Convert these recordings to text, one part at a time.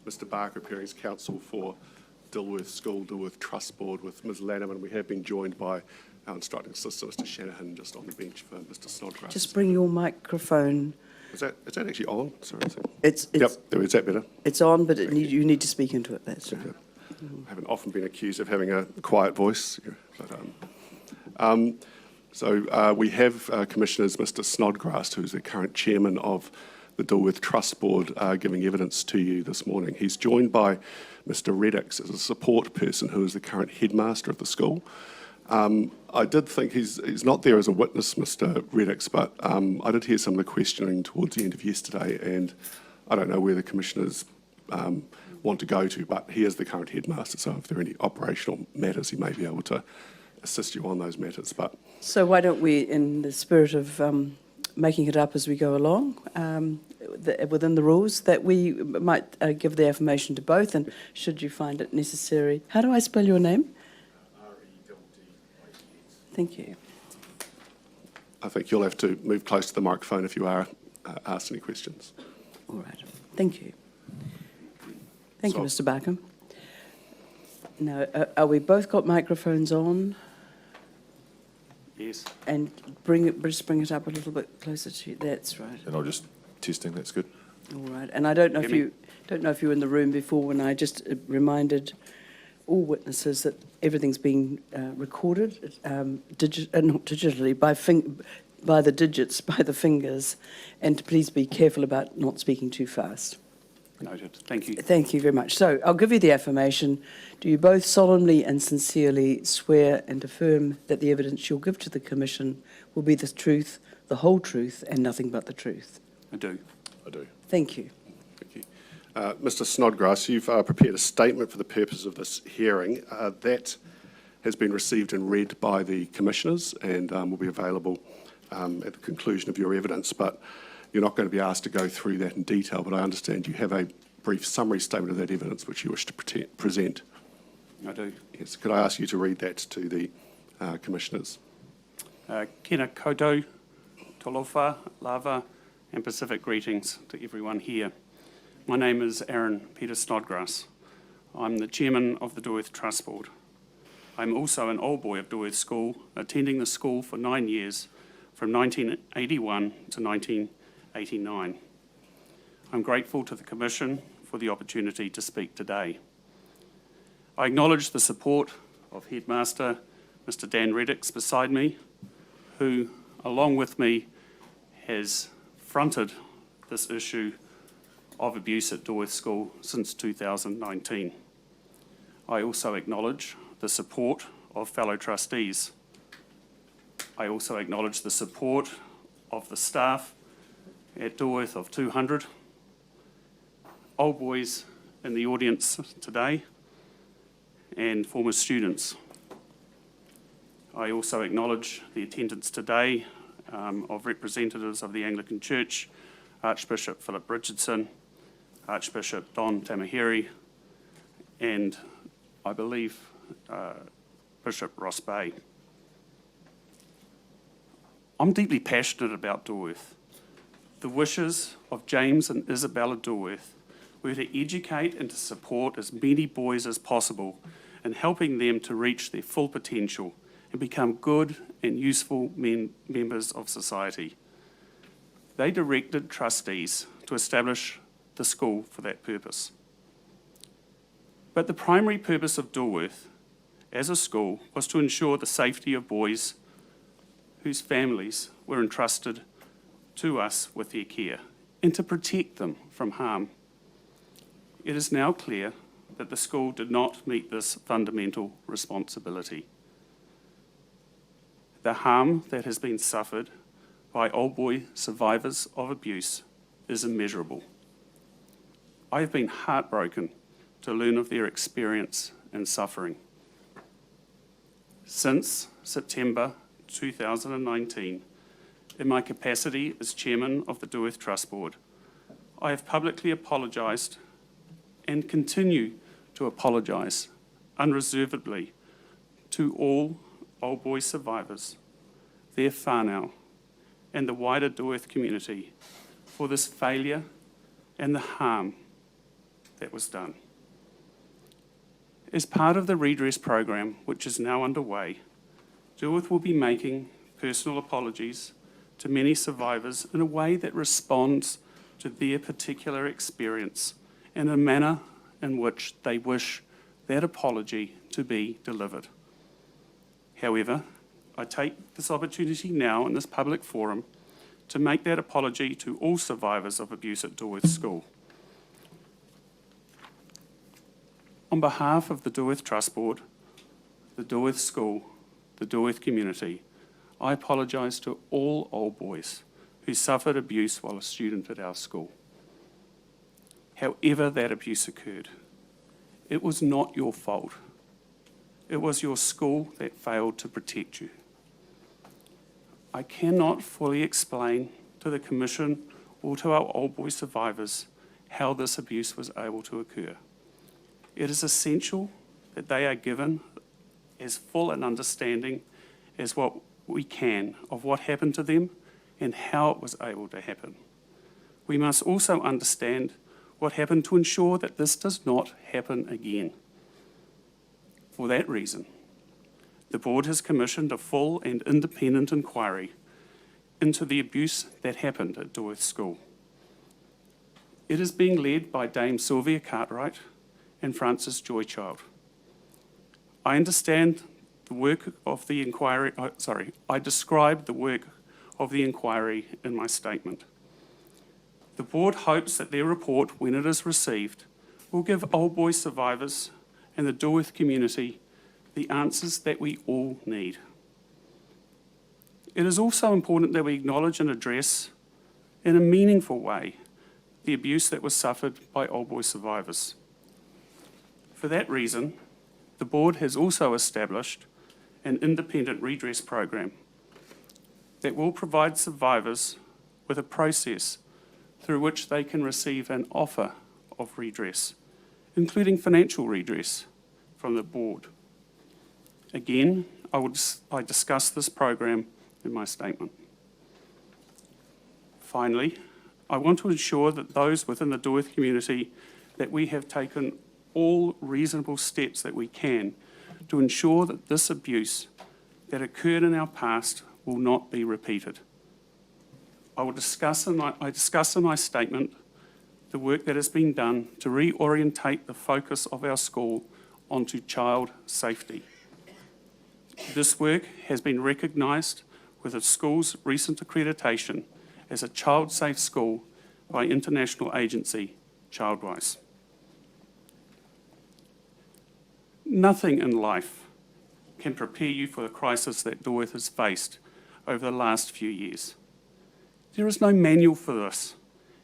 Mr. Barker appearing as counsel for Dilworth School, Dilworth Trust Board with Ms. Lanham, and we have been joined by our instructing assistant, Mr. Shanahan, just on the bench for Mr. Snodgrass. Just bring your microphone. Is that actually on? Sorry. It's yep, is that better? It's on, but you need to speak into it. That's right. I haven't often been accused of having a quiet voice, but so we have Commissioners Mr. Snodgrass, who's the current chairman of the Dilworth Trust Board, giving evidence to you this morning. He's joined by Mr. Reddix as a support person who is the current headmaster of the school. I did think he's not there as a witness, Mr. Reddix, but I did hear some of the questioning towards the end of yesterday, and I don't know where the commissioners want to go to, but he is the current headmaster, so if there are any operational matters, he may be able to assist you on those matters. But so why don't we, in the spirit of making it up as we go along, within the rules, that we might give the affirmation to both, and should you find it necessary. How do I spell your name? Thank you. I think you'll have to move close to the microphone if you are asked any questions. All right. Thank you. Thank you, Mr. Barkham. Now, are we both got microphones on? Yes. And just bring it up a little bit closer to you. That's right. And I'll just testing. That's good. All right. And I don't know if you were in the room before when I just reminded all witnesses that everything's being recorded, not digitally, by the digits, by the fingers, and to please be careful about not speaking too fast. Noted. Thank you. Thank you very much. So I'll give you the affirmation. Do you both solemnly and sincerely swear and affirm that the evidence you'll give to the Commission will be the truth, the whole truth, and nothing but the truth? I do. I do. Thank you. Thank you. Mr. Snodgrass, you've prepared a statement for the purpose of this hearing. That has been received and read by the Commissioners and will be available at the conclusion of your evidence. But you're not going to be asked to go through that in detail, but I understand you have a brief summary statement of that evidence which you wish to present. I do. Yes. Could I ask you to read that to the Commissioners? Kena koutou, talofa, lava, and Pacific greetings to everyone here. My name is Aaron Peter Snodgrass. I'm the chairman of the Dilworth Trust Board. I'm also an old boy of Dilworth School, attending the school for 9 years, from 1981 to 1989. I'm grateful to the Commission for the opportunity to speak today. I acknowledge the support of Headmaster Mr. Dan Reddix beside me, who, along with me, has fronted this issue of abuse at Dilworth School since 2019. I also acknowledge the support of fellow trustees. I also acknowledge the support of the staff at Dilworth of 200, old boys in the audience today, and former students. I also acknowledge the attendance today of representatives of the Anglican Church, Archbishop Philip Richardson, Archbishop Don Tamahiri, and I believe Bishop Ross Bay. I'm deeply passionate about Dilworth. The wishes of James and Isabella Dilworth were to educate and to support as many boys as possible in helping them to reach their full potential and become good and useful members of society. They directed trustees to establish the school for that purpose. But the primary purpose of Dilworth as a school was to ensure the safety of boys whose families were entrusted to us with their care and to protect them from harm. It is now clear that the school did not meet this fundamental responsibility. The harm that has been suffered by old boy survivors of abuse is immeasurable. I have been heartbroken to learn of their experience and suffering. Since September 2019, in my capacity as chairman of the Dilworth Trust Board, I have publicly apologised and continue to apologise unreservedly to all old boy survivors, their whānau, and the wider Dilworth community for this failure and the harm that was done. As part of the redress program, which is now underway, Dilworth will be making personal apologies to many survivors in a way that responds to their particular experience in a manner in which they wish that apology to be delivered. However, I take this opportunity now in this public forum to make that apology to all survivors of abuse at Dilworth School. On behalf of the Dilworth Trust Board, the Dilworth School, the Dilworth community, I apologise to all old boys who suffered abuse while a student at our school. However that abuse occurred, it was not your fault. It was your school that failed to protect you. I cannot fully explain to the Commission or to our old boy survivors how this abuse was able to occur. It is essential that they are given as full an understanding as what we can of what happened to them and how it was able to happen. We must also understand what happened to ensure that this does not happen again. For that reason, the Board has commissioned a full and independent inquiry into the abuse that happened at Dilworth School. It is being led by Dame Sylvia Cartwright and Francis Joychild. I understand the work of the inquiry, I described the work of the inquiry in my statement. The Board hopes that their report, when it is received, will give old boy survivors and the Dilworth community the answers that we all need. It is also important that we acknowledge and address in a meaningful way the abuse that was suffered by old boy survivors. For that reason, the Board has also established an independent redress program that will provide survivors with a process through which they can receive an offer of redress, including financial redress from the Board. Again, I discussed this program in my statement. Finally, I want to ensure that those within the Dilworth community that we have taken all reasonable steps that we can to ensure that this abuse that occurred in our past will not be repeated. I discuss in my statement the work that has been done to reorientate the focus of our school onto child safety. This work has been recognised with the school's recent accreditation as a child-safe school by international agency Childwise. Nothing in life can prepare you for the crisis that Dilworth has faced over the last few years. There is no manual for this,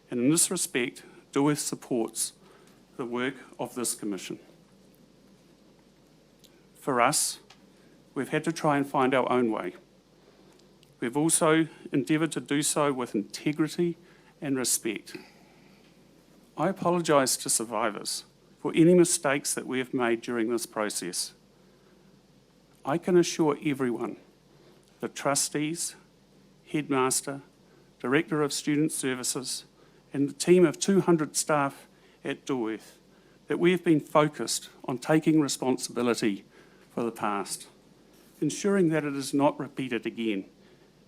and in this respect, Dilworth supports the work of this Commission. For us, we've had to try and find our own way. We've also endeavoured to do so with integrity and respect. I apologise to survivors for any mistakes that we have made during this process. I can assure everyone, the trustees, headmaster, director of student services, and the team of 200 staff at Dilworth, that we have been focused on taking responsibility for the past, ensuring that it is not repeated again,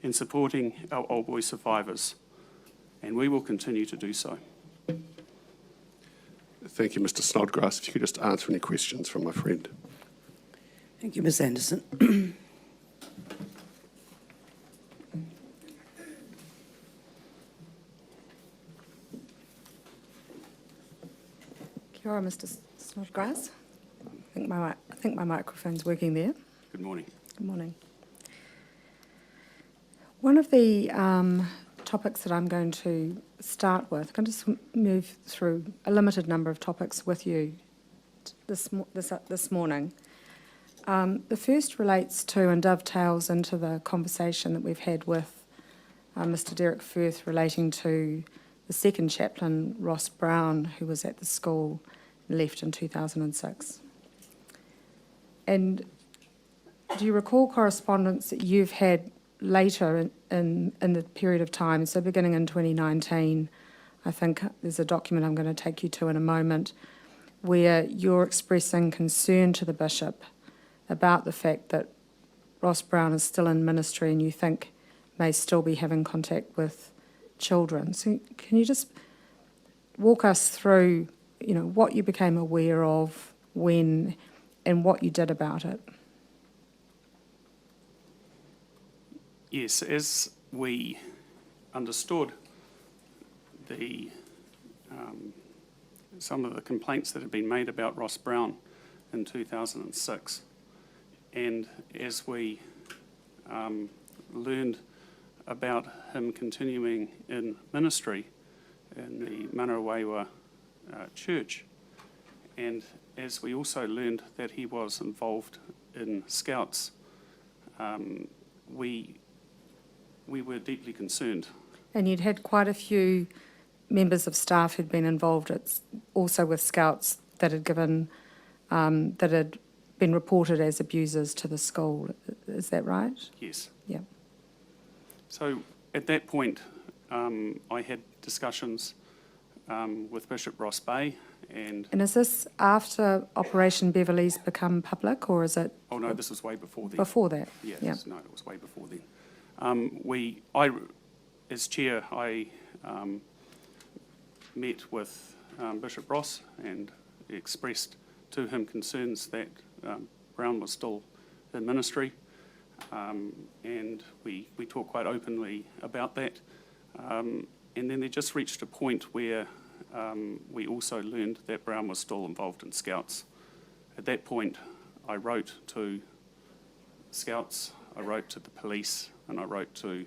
and supporting our old boy survivors, and we will continue to do so. Thank you, Mr. Snodgrass. If you could just answer any questions from my friend. Thank you, Ms Anderson. Kia ora, Mr. Snodgrass. I think my microphone's working there. Good morning. Good morning. One of the topics that I'm going to start with, I'm going to just move through a limited number of topics with you this morning. The first relates to and dovetails into the conversation that we've had with Mr. Derek Firth relating to the second chaplain, Ross Brown, who was at the school and left in 2006. And do you recall correspondence that you've had later in the period of time, so beginning in 2019, I think there's a document I'm going to take you to in a moment, where you're expressing concern to the bishop about the fact that Ross Brown is still in ministry and you think may still be having contact with children. So can you just walk us through, what you became aware of, when, and what you did about it? Yes, as we understood some of the complaints that had been made about Ross Brown in 2006, and as we learned about him continuing in ministry in the Manarewa church, and as we also learned that he was involved in Scouts, we were deeply concerned. And you'd had quite a few members of staff who'd been involved also with Scouts that had been reported as abusers to the school. Is that right? Yes. Yeah. So at that point, I had discussions with Bishop Ross Bay and... And is this after Operation Beverley's become public, or is it... Oh, no, this was way before then. Before that? Yes, yeah. No, it was way before then. As chair, I met with Bishop Ross and expressed to him concerns that Brown was still in ministry, and we talked quite openly about that. And then they just reached a point where we also learned that Brown was still involved in Scouts. At that point, I wrote to Scouts, I wrote to the police, and I wrote to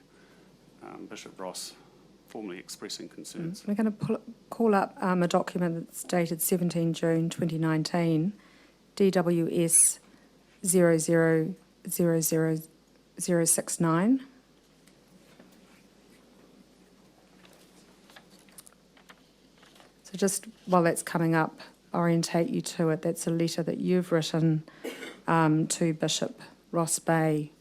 Bishop Ross, formally expressing concerns. We're going to call up a document that's dated 17 June 2019, DWS 0000069. So just while that's coming up, orientate you to it. That's a letter that you've written to Bishop Ross Bay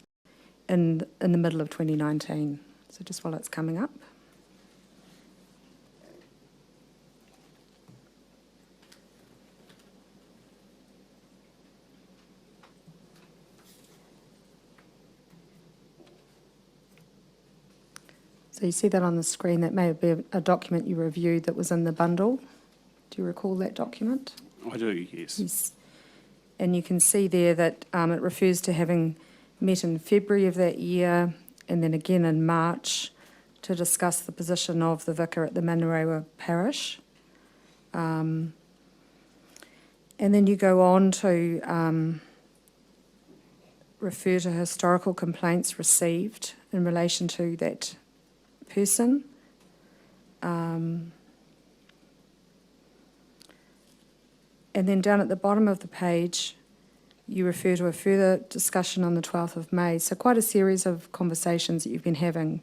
in the middle of 2019. So just while it's coming up. So you see that on the screen. That may have been a document you reviewed that was in the bundle. Do you recall that document? I do, yes. Yes. And you can see there that it refers to having met in February of that year and then again in March to discuss the position of the vicar at the Manarewa parish. And then you go on to refer to historical complaints received in relation to that person. And then down at the bottom of the page, you refer to a further discussion on the 12th of May. So quite a series of conversations that you've been having.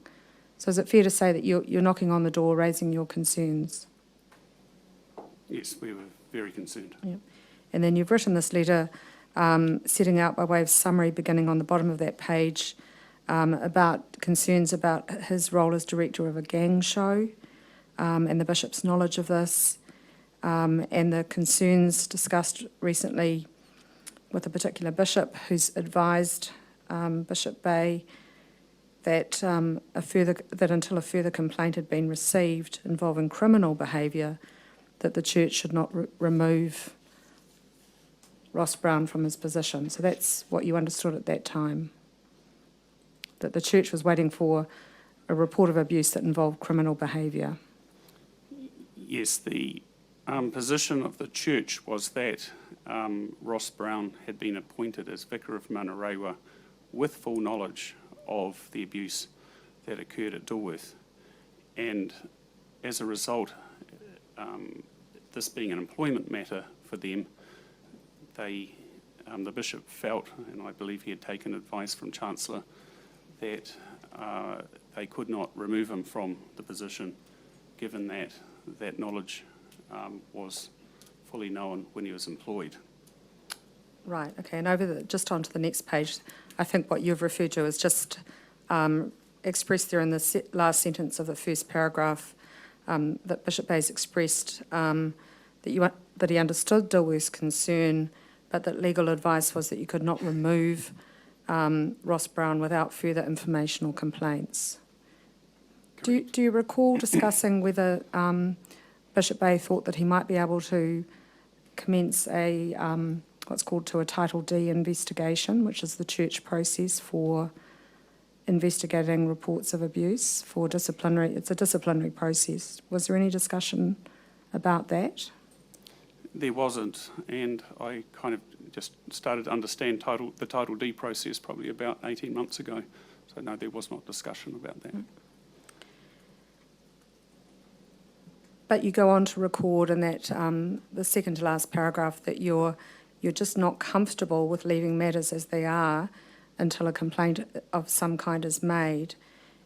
So is it fair to say that you're knocking on the door, raising your concerns? Yes, we were very concerned. Yeah. And then you've written this letter setting out by way of summary, beginning on the bottom of that page, about concerns about his role as director of a gang show and the bishop's knowledge of this, and the concerns discussed recently with a particular bishop who's advised Bishop Bay that until a further complaint had been received involving criminal behaviour, that the church should not remove Ross Brown from his position. So that's what you understood at that time, that the church was waiting for a report of abuse that involved criminal behaviour. Yes, the position of the church was that Ross Brown had been appointed as Vicar of Manarewa with full knowledge of the abuse that occurred at Dilworth. And as a result, this being an employment matter for them, the bishop felt, and I believe he had taken advice from Chancellor, that they could not remove him from the position, given that that knowledge was fully known when he was employed. Right, okay, and just onto the next page, I think what you've referred to is just expressed there in the last sentence of the first paragraph, that Bishop Bay's expressed that he understood Dilworth's concern, but that legal advice was that you could not remove Ross Brown without further information or complaints. Do you recall discussing whether Bishop Bay thought that he might be able to commence a what's called a Title D investigation, which is the church process for investigating reports of abuse for disciplinary? It's a disciplinary process. Was there any discussion about that? There wasn't, and I kind of just started to understand the Title D process probably about 18 months ago. So no, there was not discussion about that. But you go on to record in that the second to last paragraph that you're just not comfortable with leaving matters as they are until a complaint of some kind is made,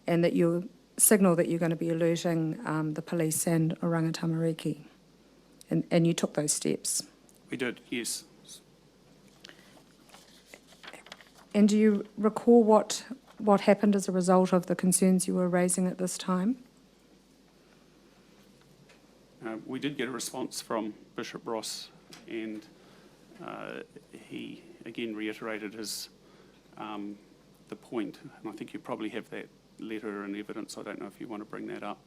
and that you signal that you're going to be alerting the police and Oranga Tamariki. And you took those steps. We did, yes. And do you recall what happened as a result of the concerns you were raising at this time? We did get a response from Bishop Ross, and he again reiterated his the point, and I think you probably have that letter and evidence. I don't know if you want to bring that up,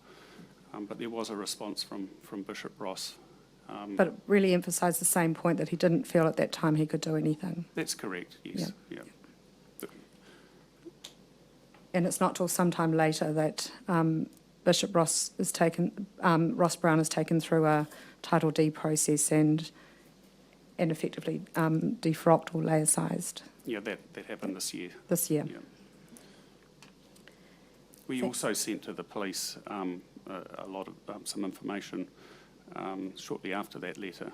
but there was a response from Bishop Ross. But it really emphasised the same point, that he didn't feel at that time he could do anything. That's correct, yes. Yeah. And it's not till sometime later that Bishop Ross Ross Brown is taken through a Title D process and effectively defrocked or laicized. Yeah, that happened this year. This year. Yeah. We also sent to the police a lot of some information shortly after that letter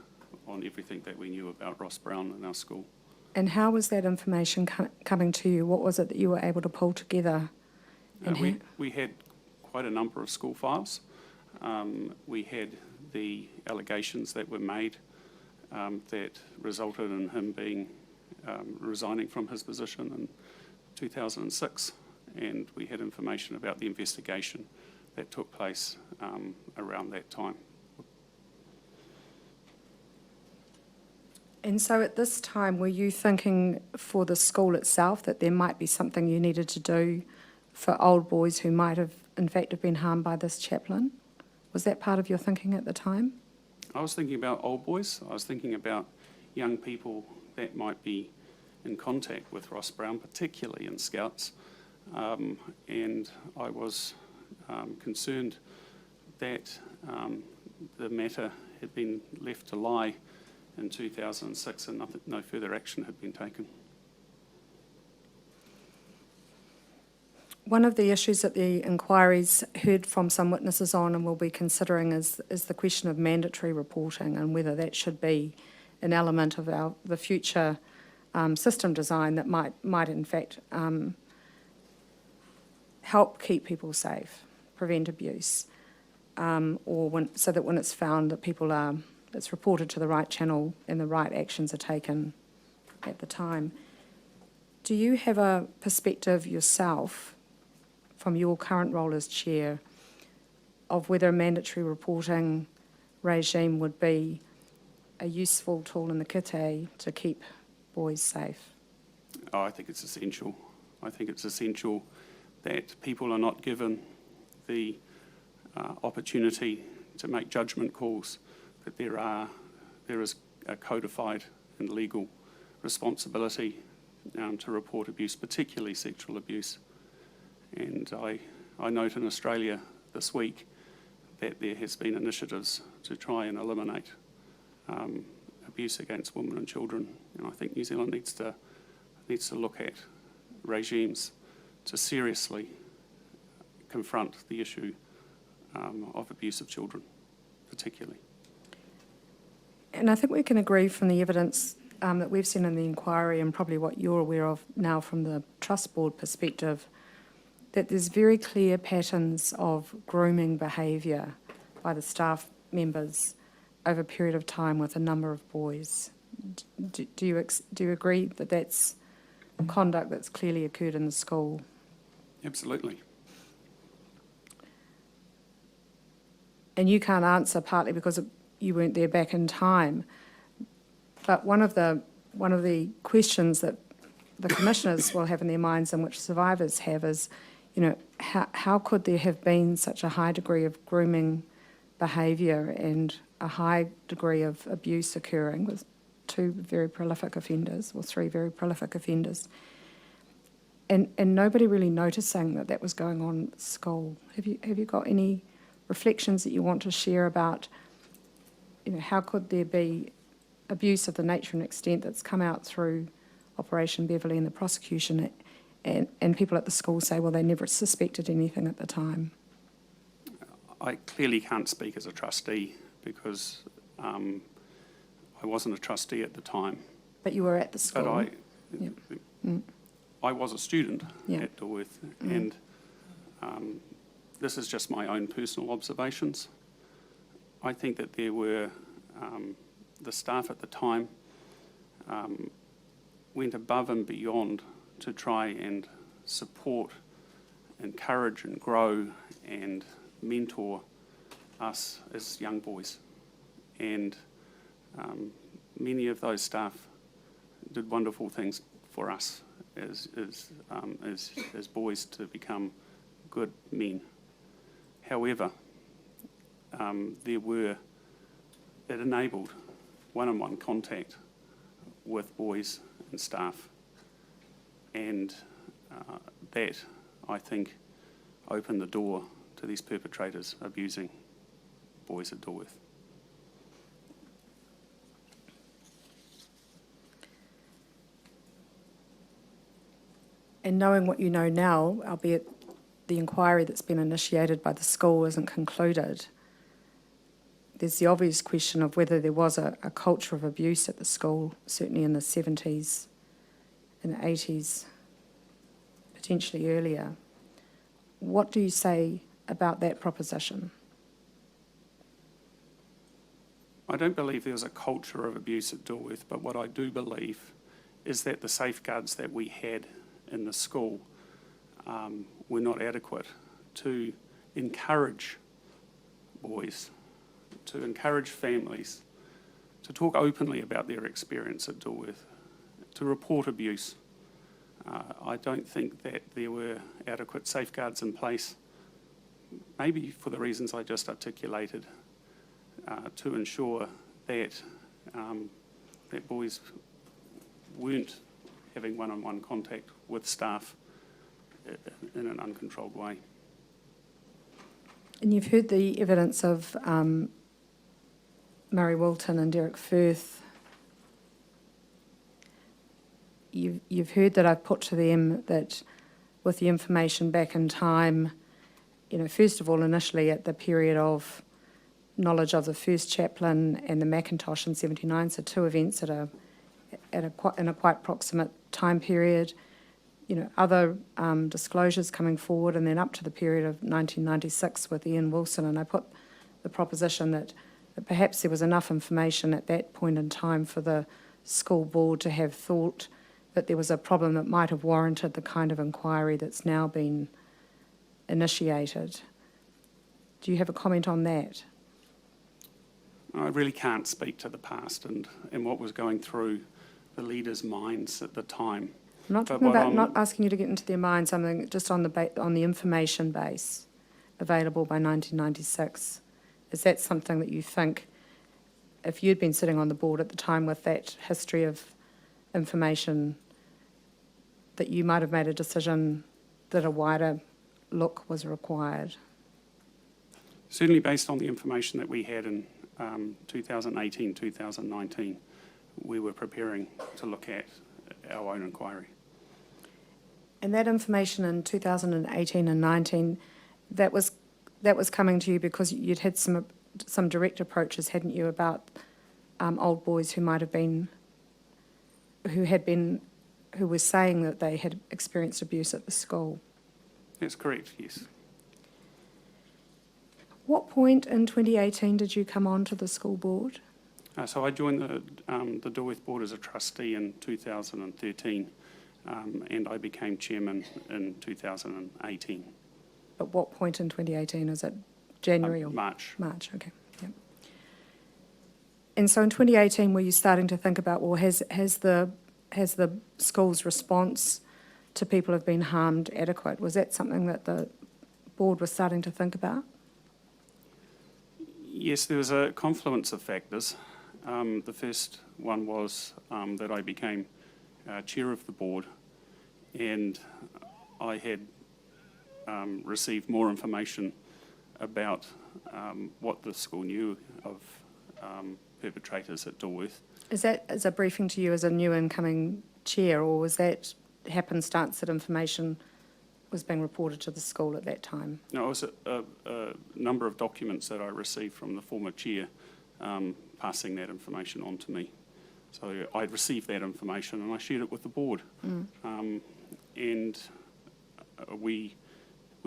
on everything that we knew about Ross Brown in our school. And how was that information coming to you? What was it that you were able to pull together? We had quite a number of school files. We had the allegations that were made that resulted in him being resigning from his position in 2006, and we had information about the investigation that took place around that time. And so at this time, were you thinking for the school itself that there might be something you needed to do for old boys who might have, in fact, have been harmed by this chaplain? Was that part of your thinking at the time? I was thinking about old boys. I was thinking about young people that might be in contact with Ross Brown, particularly in Scouts. And I was concerned that the matter had been left to lie in 2006 and no further action had been taken. One of the issues that the inquiry's heard from some witnesses on and will be considering is the question of mandatory reporting and whether that should be an element of the future system design that might in fact help keep people safe, prevent abuse, so that when it's found that it's reported to the right channel and the right actions are taken at the time. Do you have a perspective yourself, from your current role as chair, of whether a mandatory reporting regime would be a useful tool in the kitty to keep boys safe? Oh, I think it's essential. I think it's essential that people are not given the opportunity to make judgment calls, that there is a codified and legal responsibility to report abuse, particularly sexual abuse. And I note in Australia this week that there has been initiatives to try and eliminate abuse against women and children. And I think New Zealand needs to look at regimes to seriously confront the issue of abuse of children, particularly. And I think we can agree from the evidence that we've seen in the inquiry, and probably what you're aware of now from the Trust Board perspective, that there's very clear patterns of grooming behaviour by the staff members over a period of time with a number of boys. Do you agree that that's conduct that's clearly occurred in the school? Absolutely. And you can't answer partly because you weren't there back in time. But one of the questions that the commissioners will have in their minds, and which survivors have, is, how could there have been such a high degree of grooming behaviour and a high degree of abuse occurring with 2 very prolific offenders, or 3 very prolific offenders, and nobody really noticing that was going on at school? Have you got any reflections that you want to share about, how could there be abuse of the nature and extent that's come out through Operation Beverley and the prosecution, and people at the school say, well, they never suspected anything at the time? I clearly can't speak as a trustee because I wasn't a trustee at the time. But you were at the school. But I was a student at Dilworth, and this is just my own personal observations. I think that there were, the staff at the time went above and beyond to try and support, encourage and grow and mentor us as young boys. And many of those staff did wonderful things for us as boys to become good men. However, it enabled one-on-one contact with boys and staff, and that, I think, opened the door to these perpetrators abusing boys at Dilworth. And knowing what you know now, albeit the inquiry that's been initiated by the school isn't concluded, there's the obvious question of whether there was a culture of abuse at the school, certainly in the 70s and the 80s, potentially earlier. What do you say about that proposition? I don't believe there was a culture of abuse at Dilworth, but what I do believe is that the safeguards that we had in the school were not adequate to encourage boys, to encourage families, to talk openly about their experience at Dilworth, to report abuse. I don't think that there were adequate safeguards in place, maybe for the reasons I just articulated, to ensure that that boys weren't having one-on-one contact with staff in an uncontrolled way. And you've heard the evidence of Murray Wilton and Derek Firth. You've heard that I've put to them that with the information back in time, first of all, initially at the period of knowledge of the first chaplain and the Macintosh in 79, so 2 events in a quite proximate time period, other disclosures coming forward, and then up to the period of 1996 with Ian Wilson. And I put the proposition that perhaps there was enough information at that point in time for the school board to have thought that there was a problem that might have warranted the kind of inquiry that's now been initiated. Do you have a comment on that? I really can't speak to the past and what was going through the leaders' minds at the time. I'm not talking about, not asking you to get into their minds, something just on the information base available by 1996. Is that something that you think, if you'd been sitting on the board at the time with that history of information, that you might have made a decision that a wider look was required? Certainly based on the information that we had in 2018, 2019, we were preparing to look at our own inquiry. And that information in 2018 and 19, that was coming to you because you'd had some direct approaches, hadn't you, about old boys who might have been, who were saying that they had experienced abuse at the school? That's correct, yes. What point in 2018 did you come on to the school board? So I joined the Dilworth board as a trustee in 2013, and I became chairman in 2018. At what point in 2018? Is it January or March? March, okay. Yep. And so in 2018, were you starting to think about, well, has the school's response to people who've been harmed adequate? Was that something that the board was starting to think about? Yes, there was a confluence of factors. The first one was that I became chair of the board, and I had received more information about what the school knew of perpetrators at Dilworth. Is that as a briefing to you as a new incoming chair, or was that happenstance that information was being reported to the school at that time? No, it was a number of documents that I received from the former chair passing that information on to me. So I'd received that information and I shared it with the board. And we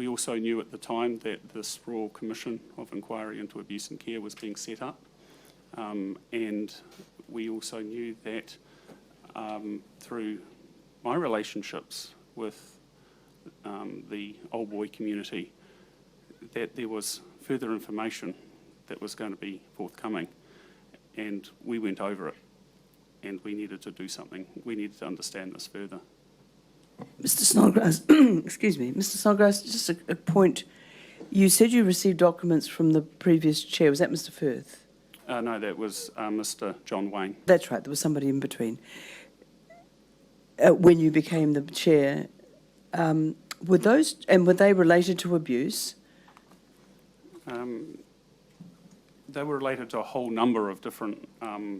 also knew at the time that this Royal Commission of Inquiry into Abuse and Care was being set up. And we also knew that through my relationships with the old boy community, that there was further information that was going to be forthcoming, and we went over it, and we needed to do something. We needed to understand this further. Mr. Snodgrass, excuse me, Mr. Snodgrass, just a point. You said you received documents from the previous chair. Was that Mr. Firth? No, that was Mr. John Wayne. That's right. There was somebody in between. When you became the chair, were they related to abuse? They were related to a whole number of different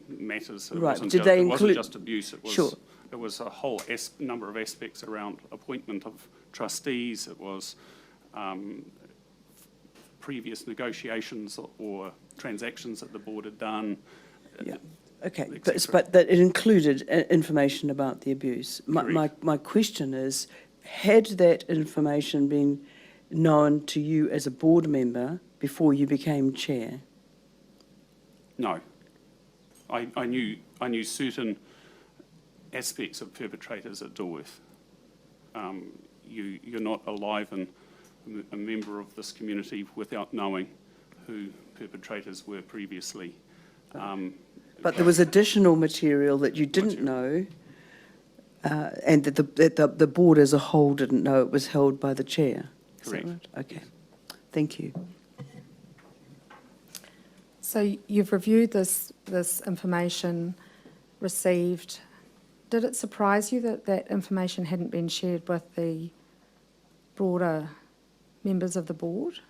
matters. It Right. wasn't Did just, they it wasn't include- just abuse. It was, Sure. It was a whole number of aspects around appointment of trustees. It was previous negotiations or transactions that the board had done. Yeah. Okay, et but that it included information about the abuse. Correct. My question is, had that information been known to you as a board member before you became chair? No. I knew certain aspects of perpetrators at Dilworth. You're not alive and a member of this community without knowing who perpetrators were previously. But there was additional material that you didn't know, and that the board as a whole didn't know. It was held by the chair. Is that Correct. right? Okay, thank you. So you've reviewed this information received. Did it surprise you that that information hadn't been shared with the broader members of the board?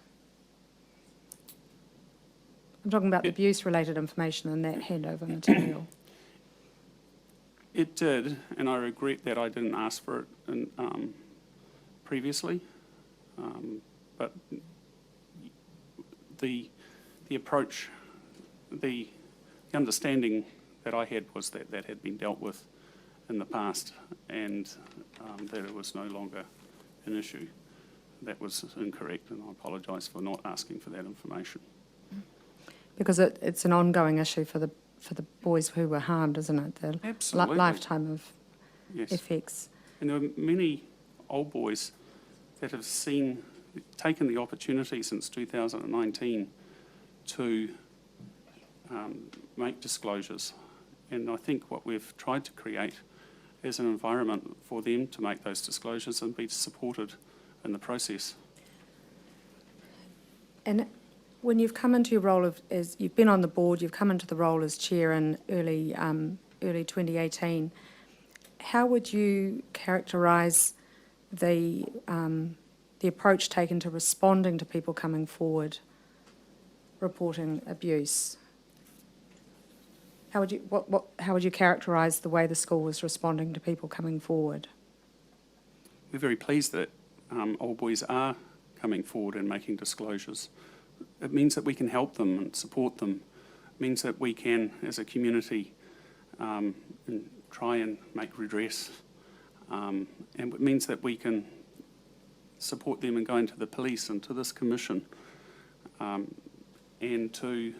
I'm talking about the abuse-related information and that handover material. It did, and I regret that I didn't ask for it previously. But the approach, the understanding that I had was that that had been dealt with in the past, and that it was no longer an issue. That was incorrect, and I apologise for not asking for that information. Because it's an ongoing issue for the boys who were harmed, isn't it? The Absolutely. lifetime of Yes. effects. And there are many old boys that have taken the opportunity since 2019 to make disclosures. And I think what we've tried to create is an environment for them to make those disclosures and be supported in the process. And when you've come into your role as you've been on the board, you've come into the role as chair in early 2018. How would you characterise the approach taken to responding to people coming forward reporting abuse? How would you characterise the way the school was responding to people coming forward? We're very pleased that old boys are coming forward and making disclosures. It means that we can help them and support them. It means that we can, as a community, try and make redress. And it means that we can support them in going to the police and to this commission and to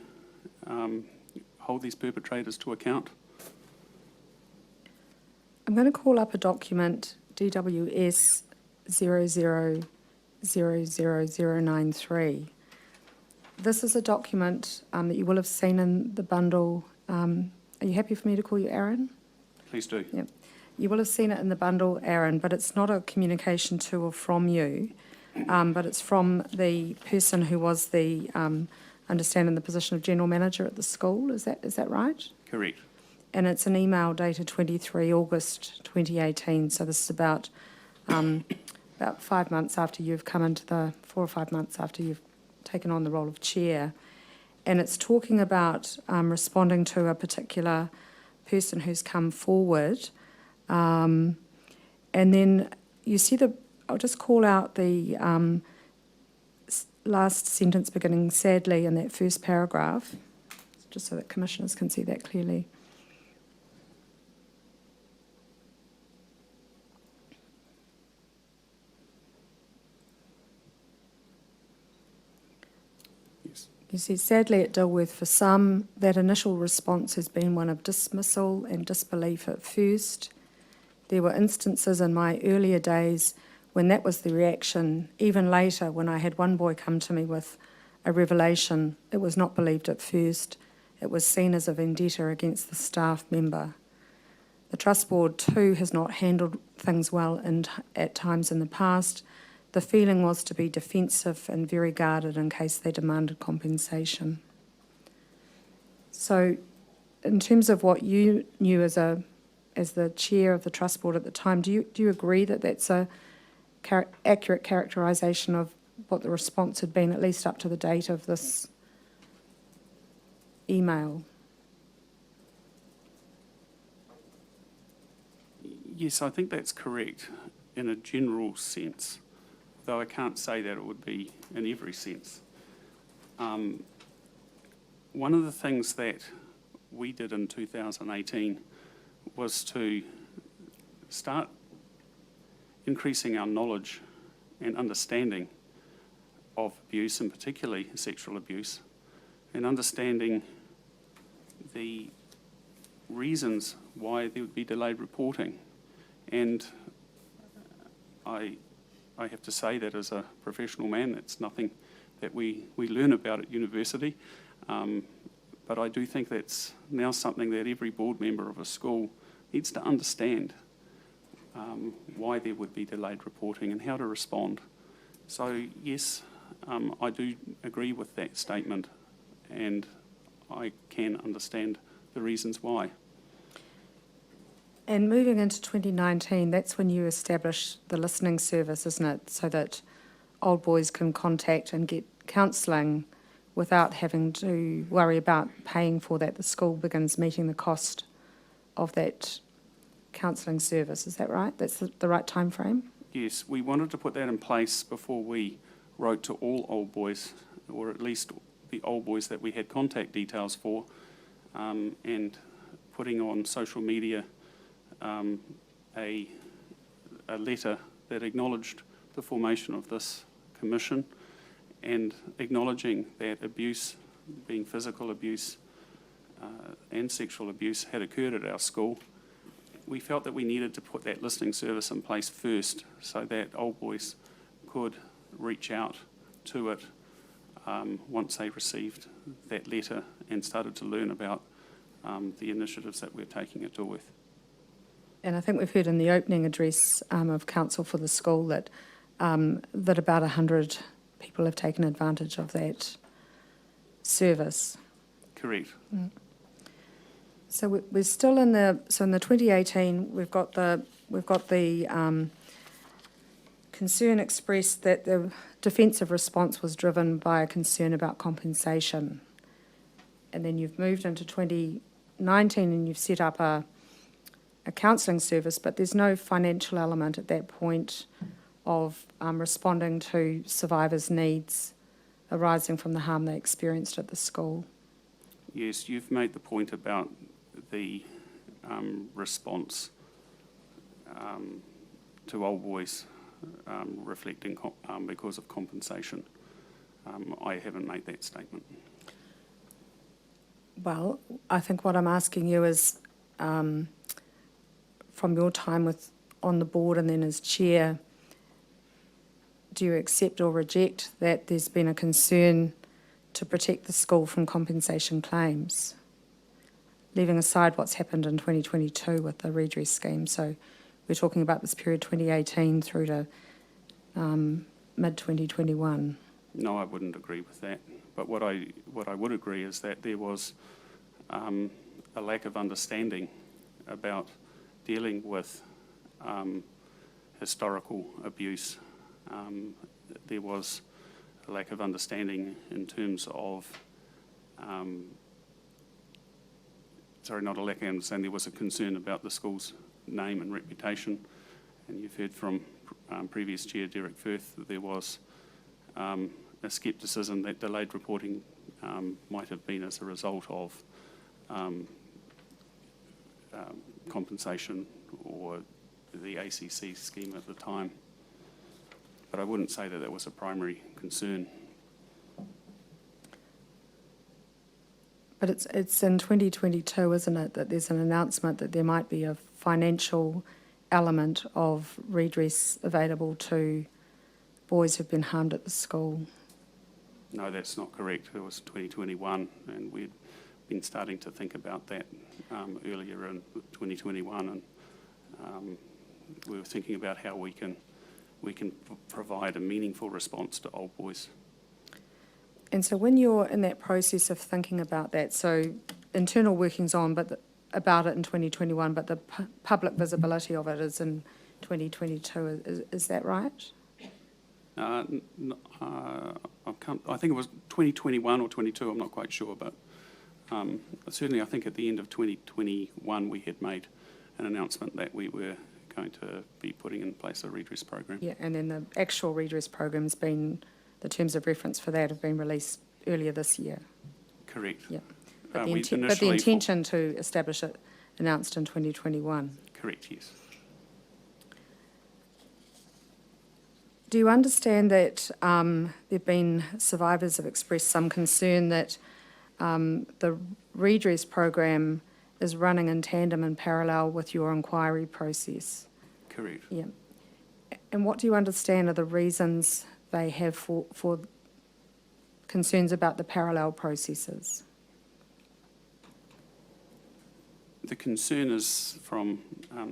hold these perpetrators to account. I'm going to call up a document, DWS 0000093. This is a document that you will have seen in the bundle Are you happy for me to call you Aaron? Please do. Yep. You will have seen it in the bundle, Aaron, but it's not a communication to or from you, but it's from the person who was the, understanding the position of general manager at the school. Is that right? Correct. And it's an email dated 23 August 2018. So this is about 5 months after you've come into 4 or 5 months after you've taken on the role of chair. And it's talking about responding to a particular person who's come forward. And then you see I'll just call out the last sentence beginning sadly in that first paragraph, just so that commissioners can see that clearly. Yes. You see, sadly at Dilworth, for some, that initial response has been one of dismissal and disbelief at first. There were instances in my earlier days when that was the reaction. Even later, when I had one boy come to me with a revelation, it was not believed at first. It was seen as a vendetta against the staff member. The Trust Board too has not handled things well at times in the past. The feeling was to be defensive and very guarded in case they demanded compensation. So in terms of what you knew as the chair of the Trust Board at the time, do you agree that that's a accurate characterisation of what the response had been, at least up to the date of this email? Yes, I think that's correct in a general sense, though I can't say that it would be in every sense. One of the things that we did in 2018 was to start increasing our knowledge and understanding of abuse, and particularly sexual abuse, and understanding the reasons why there would be delayed reporting. And I have to say that as a professional man, it's nothing that we learn about at university, but I do think that's now something that every board member of a school needs to understand, why there would be delayed reporting and how to respond. So yes, I do agree with that statement, and I can understand the reasons why. And moving into 2019, that's when you established the listening service, isn't it? So that old boys can contact and get counselling without having to worry about paying for that. The school begins meeting the cost of that counselling service. Is that right? That's the right time frame? Yes, we wanted to put that in place before we wrote to all old boys, or at least the old boys that we had contact details for, and putting on social media a letter that acknowledged the formation of this commission and acknowledging that abuse, being physical abuse and sexual abuse, had occurred at our school. We felt that we needed to put that listening service in place first so that old boys could reach out to it once they received that letter and started to learn about the initiatives that we're taking at Dilworth. And I think we've heard in the opening address of council for the school that that about 100 people have taken advantage of that service. Correct. Mm. So we're still in the 2018. We've got the concern expressed that the defensive response was driven by a concern about compensation, and then you've moved into 2019 and you've set up a counselling service, but there's no financial element at that point of responding to survivors' needs arising from the harm they experienced at the school. Yes, you've made the point about the response to old boys reflecting because of compensation. I haven't made that statement. Well, I think what I'm asking you is, from your time on the board and then as chair, do you accept or reject that there's been a concern to protect the school from compensation claims? leaving aside what's happened in 2022 with the redress scheme. So we're talking about this period 2018 through to mid-2021. No, I wouldn't agree with that. But what I would agree is that there was a lack of understanding about dealing with historical abuse. There was a lack of understanding in terms of, not a lack of understanding, there was a concern about the school's name and reputation. And you've heard from previous Chair Derek Firth that there was a scepticism that delayed reporting might have been as a result of compensation or the ACC scheme at the time. But I wouldn't say that that was a primary concern. But it's in 2022, isn't it, that there's an announcement that there might be a financial element of redress available to boys who've been harmed at the school? No, that's not correct. It was 2021, and we'd been starting to think about that earlier in 2021, and we were thinking about how we can provide a meaningful response to old boys. And so when you're in that process of thinking about that, so internal workings on, about it in 2021, but the public visibility of it is in 2022. Is that right? I think it was 2021 or 22, I'm not quite sure, but certainly I think at the end of 2021 we had made an announcement that we were going to be putting in place a redress program. Yeah, and then the actual redress program's been, the terms of reference for that have been released earlier this year. Correct. Yeah. But We the initially intention to establish it announced in 2021. Correct, yes. Do you understand that there have been survivors have expressed some concern that the redress program is running in tandem and parallel with your inquiry process? Correct. Yeah. And what do you understand are the reasons they have for concerns about the parallel processes? The concern is from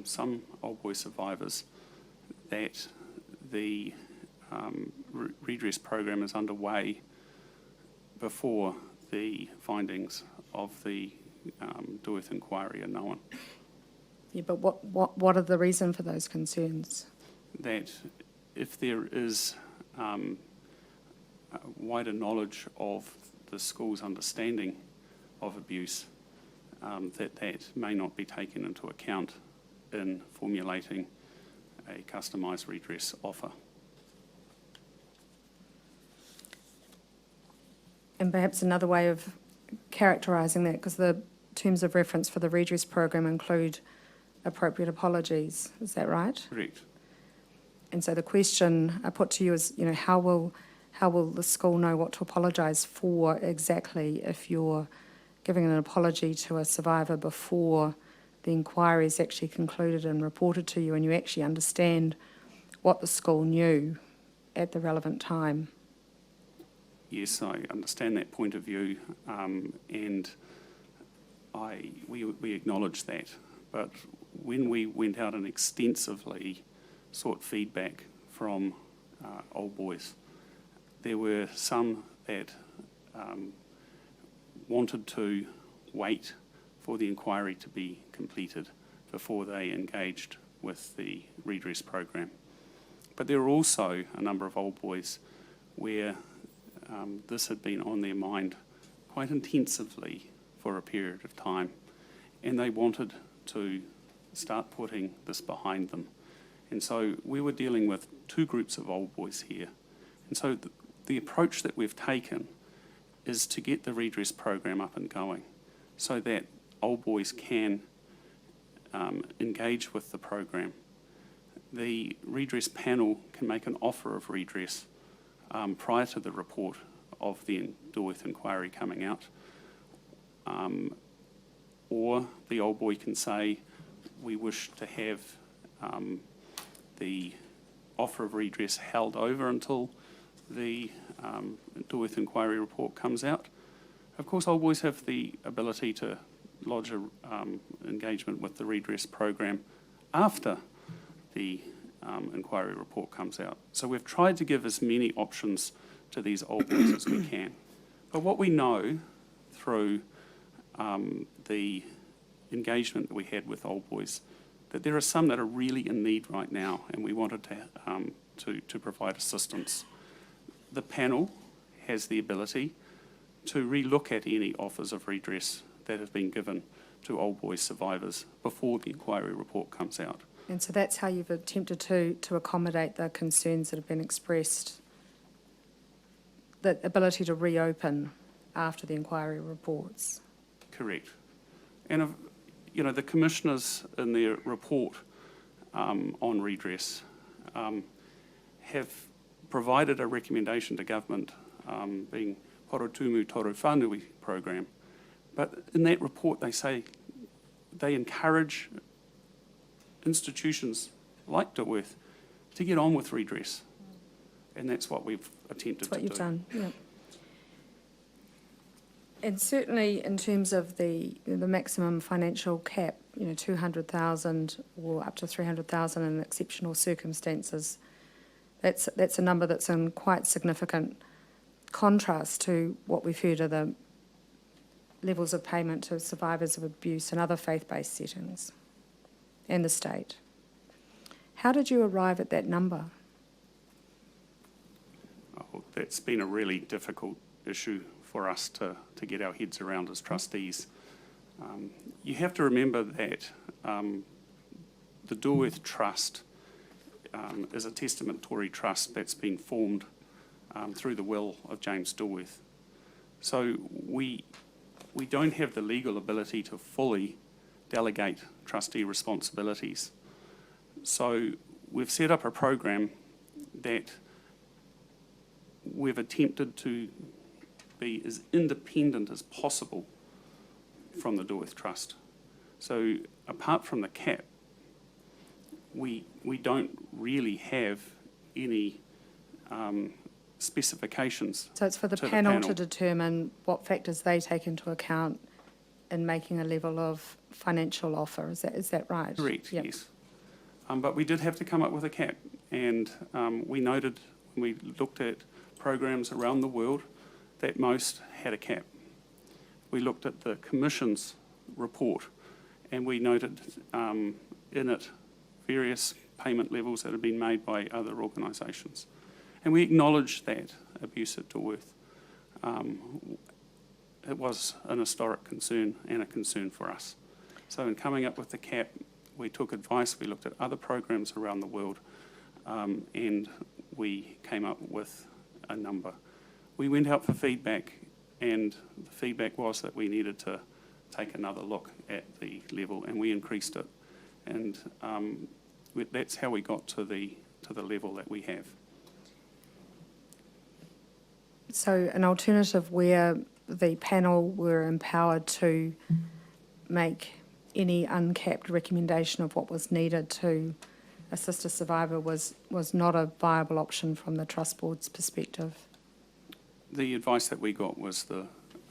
some old boy survivors that the redress program is underway before the findings of the Dilworth inquiry are known. Yeah, but what are the reason for those concerns? That if there is wider knowledge of the school's understanding of abuse, that may not be taken into account in formulating a customised redress offer. And perhaps another way of characterising that, because the terms of reference for the redress program include appropriate apologies, is that right? Correct. And so the question I put to you is, how will the school know what to apologise for exactly if you're giving an apology to a survivor before the inquiry is actually concluded and reported to you, and you actually understand what the school knew at the relevant time? Yes, I understand that point of view, and we acknowledge that. But when we went out and extensively sought feedback from old boys, there were some that wanted to wait for the inquiry to be completed before they engaged with the redress program. But there were also a number of old boys where this had been on their mind quite intensively for a period of time, and they wanted to start putting this behind them. And so we were dealing with two groups of old boys here. And so the approach that we've taken is to get the redress program up and going so that old boys can engage with the program. The redress panel can make an offer of redress prior to the report of the Dilworth inquiry coming out, or the old boy can say, we wish to have the offer of redress held over until the Dilworth inquiry report comes out. Of course, old boys have the ability to lodge a engagement with the redress program after the inquiry report comes out. So we've tried to give as many options to these old boys as we can. But what we know through the engagement that we had with old boys, that there are some that are really in need right now, and we wanted to provide assistance. The panel has the ability to relook at any offers of redress that have been given to old boys survivors before the inquiry report comes out. And so that's how you've attempted to accommodate the concerns that have been expressed, the ability to reopen after the inquiry reports. Correct. And, the commissioners in their report on redress have provided a recommendation to government, being Porotumu Toru Whanui program. But in that report, they say they encourage institutions like Dilworth to get on with redress. And that's what we've attempted to do. That's what you've done, yeah. And certainly in terms of the maximum financial cap, 200,000 or up to 300,000 in exceptional circumstances, that's a number that's in quite significant contrast to what we've heard of the levels of payment to survivors of abuse and other faith-based settings and the state. How did you arrive at that number? Oh, that's been a really difficult issue for us to get our heads around as trustees. You have to remember that the Dilworth Trust is a testamentary trust that's been formed through the will of James Dilworth. So we don't have the legal ability to fully delegate trustee responsibilities. So we've set up a program that we've attempted to be as independent as possible from the Dilworth Trust. So apart from the cap, we don't really have any specifications. So it's for the panel to determine what factors they take into account in making a level of financial offer. Is that right? Correct, Yep. yes. But we did have to come up with a cap, and we noted when we looked at programs around the world that most had a cap. We looked at the Commission's report, and we noted in it various payment levels that had been made by other organisations. And we acknowledged that abuse at Dilworth. It was an historic concern and a concern for us. So in coming up with the cap, we took advice, we looked at other programs around the world, and we came up with a number. We went out for feedback, and the feedback was that we needed to take another look at the level, and we increased it. And that's how we got to the level that we have. So an alternative where the panel were empowered to make any uncapped recommendation of what was needed to assist a survivor was not a viable option from the Trust Board's perspective. The advice that we got was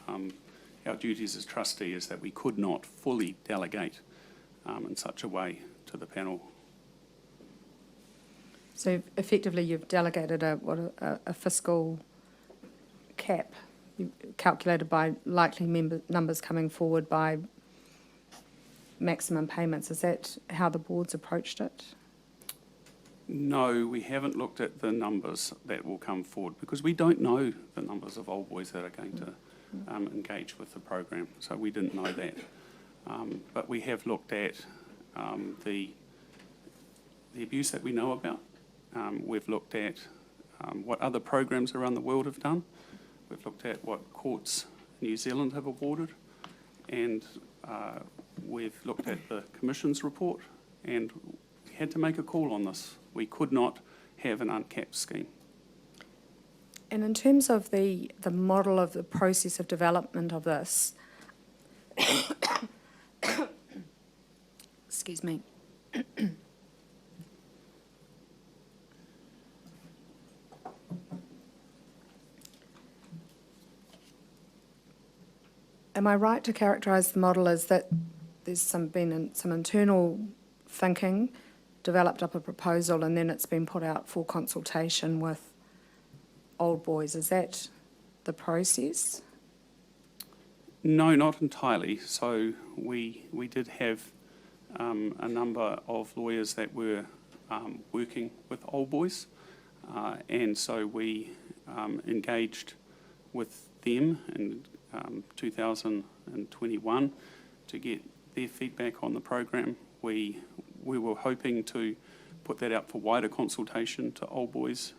our duties as trustee is that we could not fully delegate in such a way to the panel. So effectively you've delegated a fiscal cap calculated by likely numbers coming forward by maximum payments. Is that how the board's approached it? No, we haven't looked at the numbers that will come forward because we don't know the numbers of old boys that are going to engage with the program, so we didn't know that. But we have looked at the abuse that we know about. We've looked at what other programs around the world have done. We've looked at what courts in New Zealand have awarded, and we've looked at the Commission's report, and we had to make a call on this. We could not have an uncapped scheme. And in terms of the model of the process of development of this, excuse me, am I right to characterise the model as that there's been some internal thinking, developed up a proposal, and then it's been put out for consultation with Old Boys? Is that the process? No, not entirely. So we did have a number of lawyers that were working with Old Boys, and so we engaged with them in 2021 to get their feedback on the program. We were hoping to put that out for wider consultation to Old Boys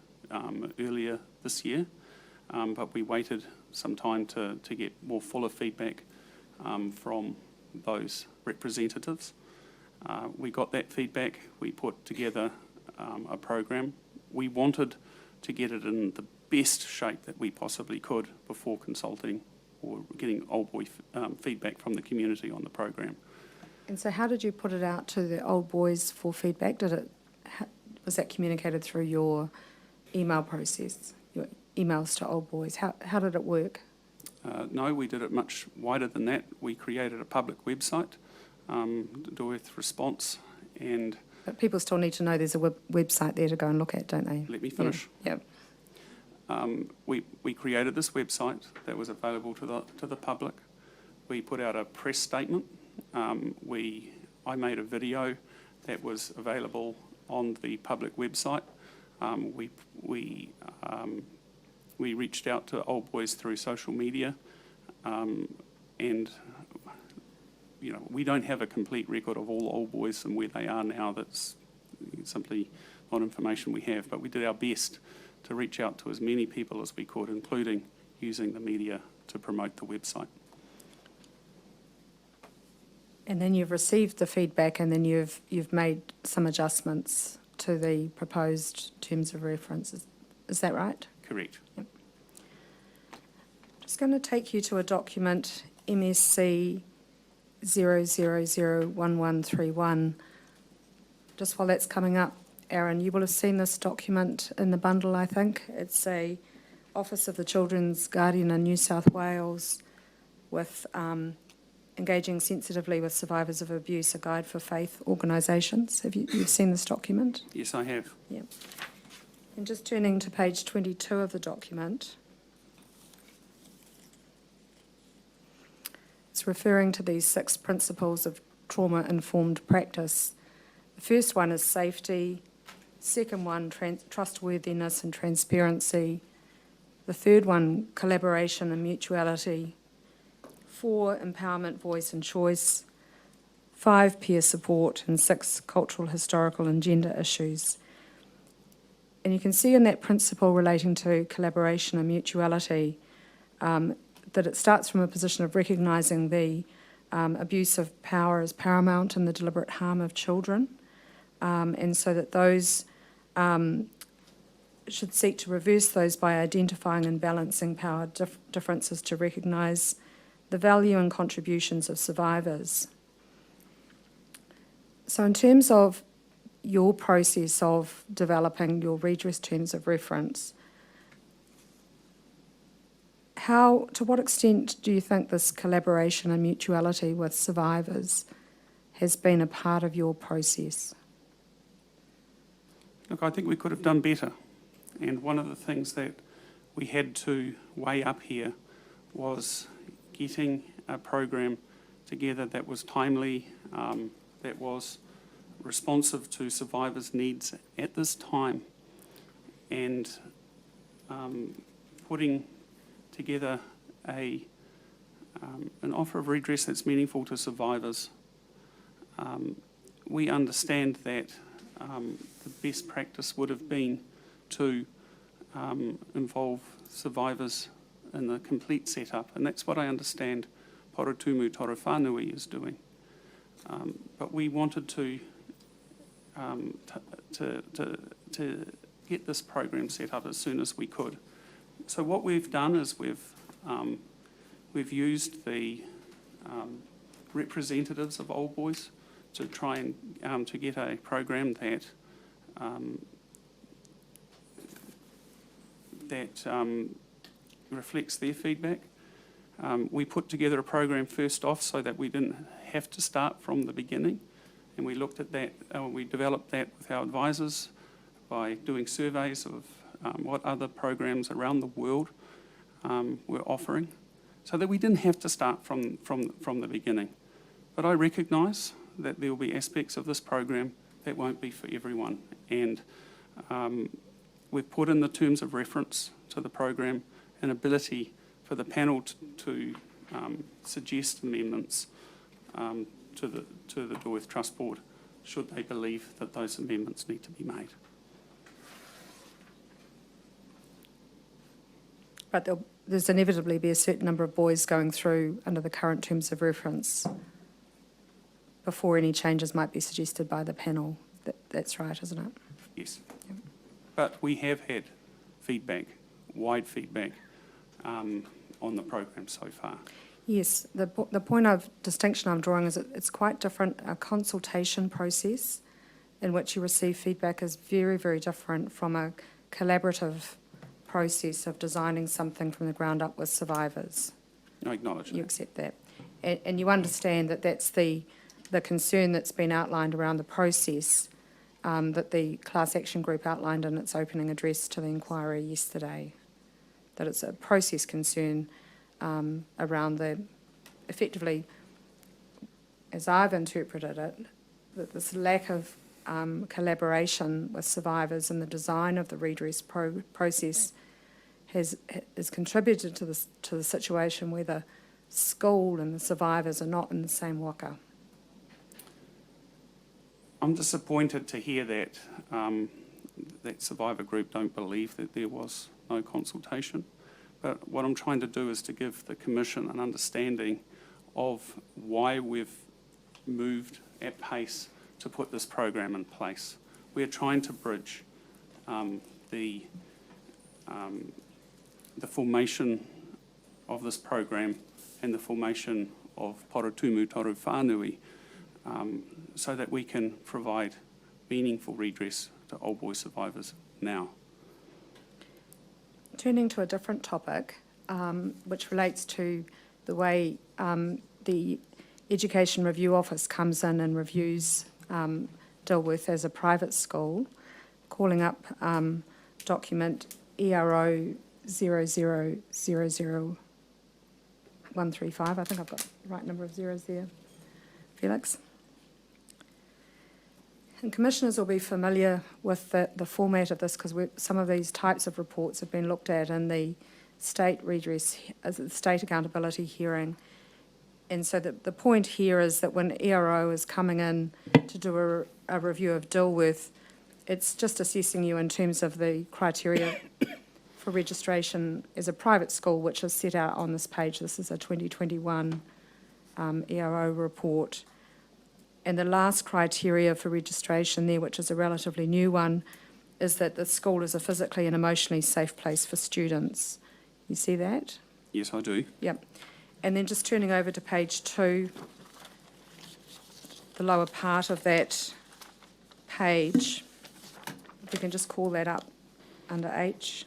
earlier this year, but we waited some time to get more fuller feedback from those representatives. We got that feedback. We put together a program. We wanted to get it in the best shape that we possibly could before consulting or getting Old Boy feedback from the community on the program. And so how did you put it out to the Old Boys for feedback? Was that communicated through your email process, your emails to Old Boys? How did it work? No, we did it much wider than that. We created a public website, Dilworth Response, and... But people still need to know there's a website there to go and look at, don't they? Let me finish. Yeah. We created this website that was available to the public. We put out a press statement. I made a video that was available on the public website. We reached out to Old Boys through social media, and we don't have a complete record of all Old Boys and where they are now. That's simply not information we have, but we did our best to reach out to as many people as we could, including using the media to promote the website. And then you've received the feedback, and then you've made some adjustments to the proposed terms of reference. Is that right? Correct. Yep. Just going to take you to a document, MSC 0001131. Just while that's coming up, Aaron, you will have seen this document in the bundle, I think. It's a Office of the Children's Guardian in New South Wales with Engaging Sensitively with Survivors of Abuse, a guide for faith organisations. You've seen this document? Yes, I have. Yeah. And just turning to page 22 of the document, it's referring to these 6 principles of trauma-informed practice. The first one is safety. Second one, trustworthiness and transparency. The third one, collaboration and mutuality. 4, empowerment, voice and choice. 5, peer support. And 6, cultural, historical and gender issues. And you can see in that principle relating to collaboration and mutuality that it starts from a position of recognising the abuse of power as paramount and the deliberate harm of children, and so that those should seek to reverse those by identifying and balancing power differences to recognise the value and contributions of survivors. So in terms of your process of developing your redress terms of reference, to what extent do you think this collaboration and mutuality with survivors has been a part of your process? Look, I think we could have done better. And one of the things that we had to weigh up here was getting a program together that was timely, that was responsive to survivors' needs at this time, and putting together an offer of redress that's meaningful to survivors. We understand that the best practice would have been to involve survivors in the complete setup, and that's what I understand Porotūmu Torowhanui is doing. But we wanted to get this program set up as soon as we could. So what we've done is we've used the representatives of Old Boys to try and to get a program that reflects their feedback. We put together a program first off so that we didn't have to start from the beginning, and we looked at that, we developed that with our advisors by doing surveys of what other programs around the world were offering, so that we didn't have to start from the beginning. But I recognise that there will be aspects of this program that won't be for everyone, and we've put in the terms of reference to the program an ability for the panel to suggest amendments to the Dilworth Trust Board, should they believe that those amendments need to be made. But there's inevitably be a certain number of boys going through under the current terms of reference before any changes might be suggested by the panel. That's right, isn't it? Yes. Yep. But we have had feedback, wide feedback, on the program so far. Yes, the point of distinction I'm drawing is it's quite different. A consultation process in which you receive feedback is very, very different from a collaborative process of designing something from the ground up with survivors. I acknowledge that. You accept that. And you understand that that's the concern that's been outlined around the process that the class action group outlined in its opening address to the inquiry yesterday, that it's a process concern around the, effectively, as I've interpreted it, that this lack of collaboration with survivors in the design of the redress process has contributed to the situation where the school and the survivors are not in the same waka. I'm disappointed to hear that that survivor group don't believe that there was no consultation. But what I'm trying to do is to give the Commission an understanding of why we've moved at pace to put this program in place. We're trying to bridge the formation of this program and the formation of Porotūmu Toru Whānui, so that we can provide meaningful redress to old boy survivors now. Turning to a different topic, which relates to the way the Education Review Office comes in and reviews Dilworth as a private school, calling up document ERO 0000135. I think I've got the right number of zeros there, Felix. And commissioners will be familiar with the format of this, because some of these types of reports have been looked at in the state redress, the state accountability hearing. And so the point here is that when ERO is coming in to do a review of Dilworth, it's just assessing you in terms of the criteria for registration as a private school, which is set out on this page. This is a 2021 ERO report. And the last criteria for registration there, which is a relatively new one, is that the school is a physically and emotionally safe place for students. You see that? Yes, I do. Yep. And then just turning over to page 2, the lower part of that page, if we can just call that up under H.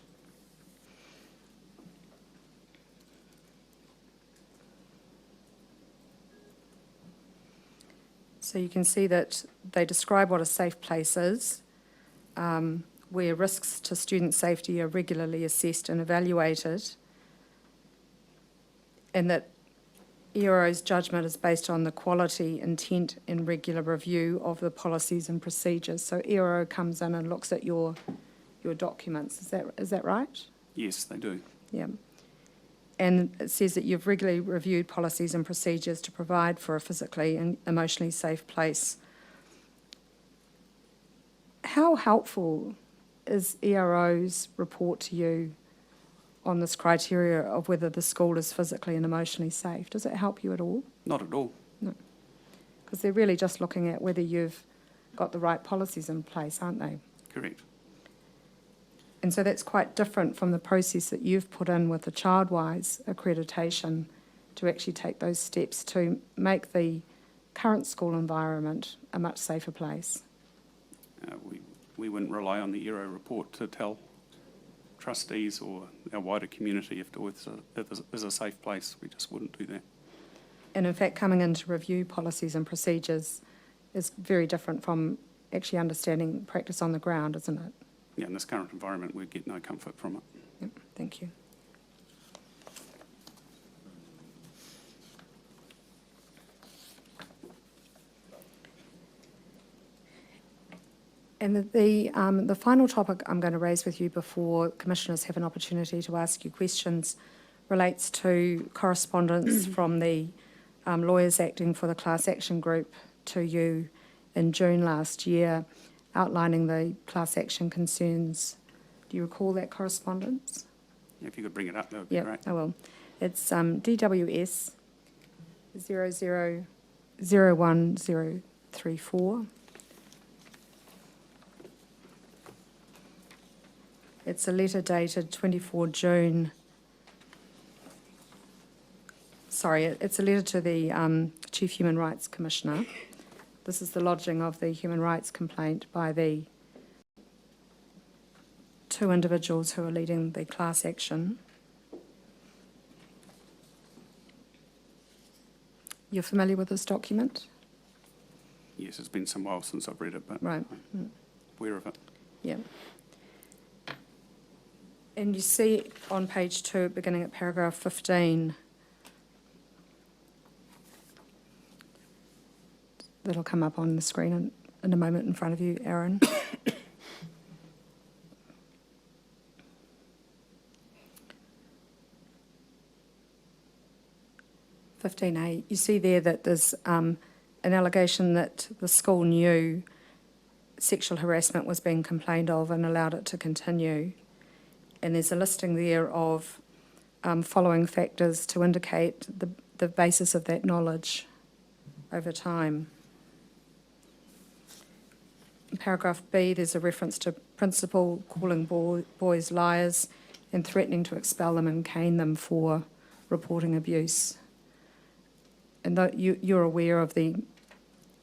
So you can see that they describe what a safe place is, where risks to student safety are regularly assessed and evaluated, and that ERO's judgment is based on the quality, intent and regular review of the policies and procedures. So ERO comes in and looks at your documents. Is that right? Yes, they do. Yeah. And it says that you've regularly reviewed policies and procedures to provide for a physically and emotionally safe place. How helpful is ERO's report to you on this criteria of whether the school is physically and emotionally safe? Does it help you at all? Not at all. No. Because they're really just looking at whether you've got the right policies in place, aren't they? Correct. And so that's quite different from the process that you've put in with the Childwise accreditation to actually take those steps to make the current school environment a much safer place. We wouldn't rely on the ERO report to tell trustees or our wider community if Dilworth is a safe place. We just wouldn't do that. And in fact, coming in to review policies and procedures is very different from actually understanding practice on the ground, isn't it? Yeah, in this current environment, we get no comfort from it. Yep, thank you. And the final topic I'm going to raise with you before commissioners have an opportunity to ask you questions relates to correspondence from the lawyers acting for the class action group to you in June last year, outlining the class action concerns. Do you recall that correspondence? If you could bring it up, that would be Yep, great. I will. It's DWS 00010034. It's a letter dated 24 June. Sorry, it's a letter to the Chief Human Rights Commissioner. This is the lodging of the human rights complaint by the two individuals who are leading the class action. You're familiar with this document? Yes, it's been some while since I've read it, but Right. I'm aware of it. Yeah. And you see on page 2, beginning at paragraph 15, that'll come up on the screen in a moment in front of you, Aaron. 15A, you see there that there's an allegation that the school knew sexual harassment was being complained of and allowed it to continue. And there's a listing there of following factors to indicate the basis of that knowledge over time. In paragraph B, there's a reference to principal calling boys liars and threatening to expel them and cane them for reporting abuse. And you're aware of the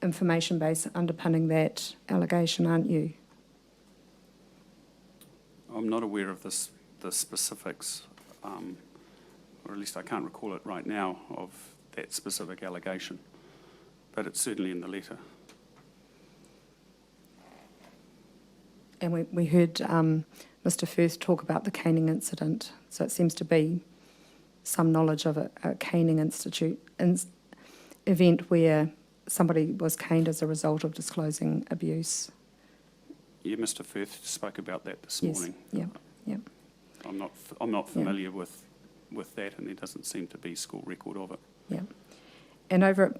information base underpinning that allegation, aren't you? I'm not aware of the specifics, or at least I can't recall it right now, of that specific allegation, but it's certainly in the letter. And we heard Mr. Firth talk about the caning incident, so it seems to be some knowledge of a caning event where somebody was caned as a result of disclosing abuse. Yeah, Mr. Firth spoke about that this Yes. morning. Yeah. I'm not familiar with that, and there doesn't seem to be school record of it. Yeah. And over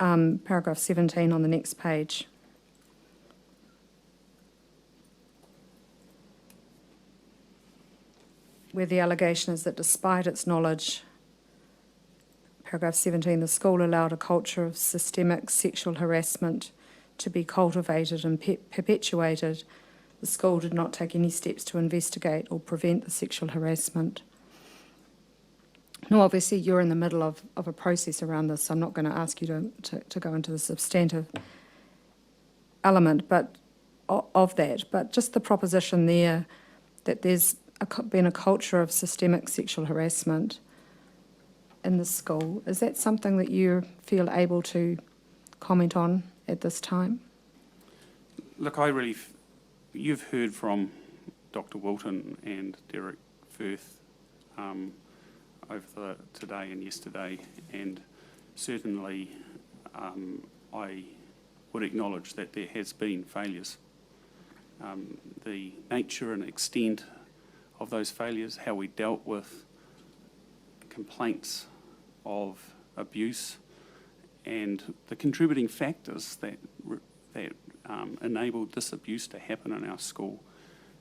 at paragraph 17 on the next page, where the allegation is that despite its knowledge, paragraph 17, the school allowed a culture of systemic sexual harassment to be cultivated and perpetuated. The school did not take any steps to investigate or prevent the sexual harassment. Now, obviously, you're in the middle of a process around this, so I'm not going to ask you to go into the substantive element of that, but just the proposition there that there's been a culture of systemic sexual harassment in the school. Is that something that you feel able to comment on at this time? Look, you've heard from Dr. Wilton and Derek Firth over today and yesterday, and certainly I would acknowledge that there has been failures. The nature and extent of those failures, how we dealt with complaints of abuse, and the contributing factors that enabled this abuse to happen in our school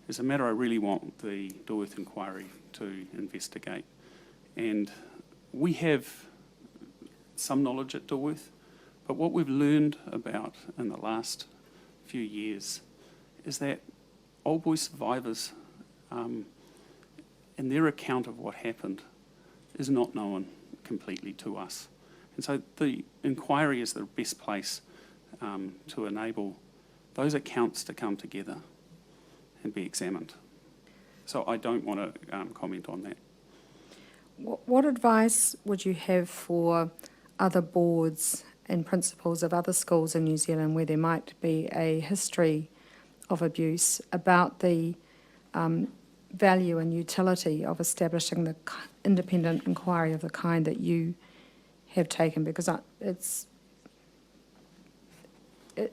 is a matter I really want the Dilworth inquiry to investigate. And we have some knowledge at Dilworth, but what we've learned about in the last few years is that old boy survivors, in their account of what happened, is not known completely to us. And so the inquiry is the best place to enable those accounts to come together and be examined. So I don't want to comment on that. What advice would you have for other boards and principals of other schools in New Zealand where there might be a history of abuse about the value and utility of establishing the independent inquiry of the kind that you have taken? Because it's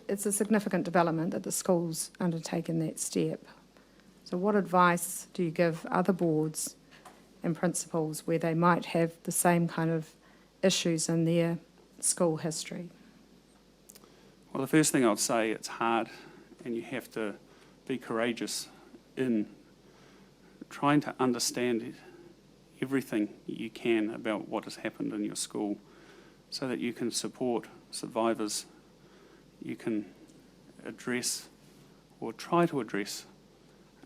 a significant development that the school's undertaken that step. So what advice do you give other boards and principals where they might have the same kind of issues in their school history? Well, the first thing I'd say, it's hard, and you have to be courageous in trying to understand everything you can about what has happened in your school so that you can support survivors, you can address or try to address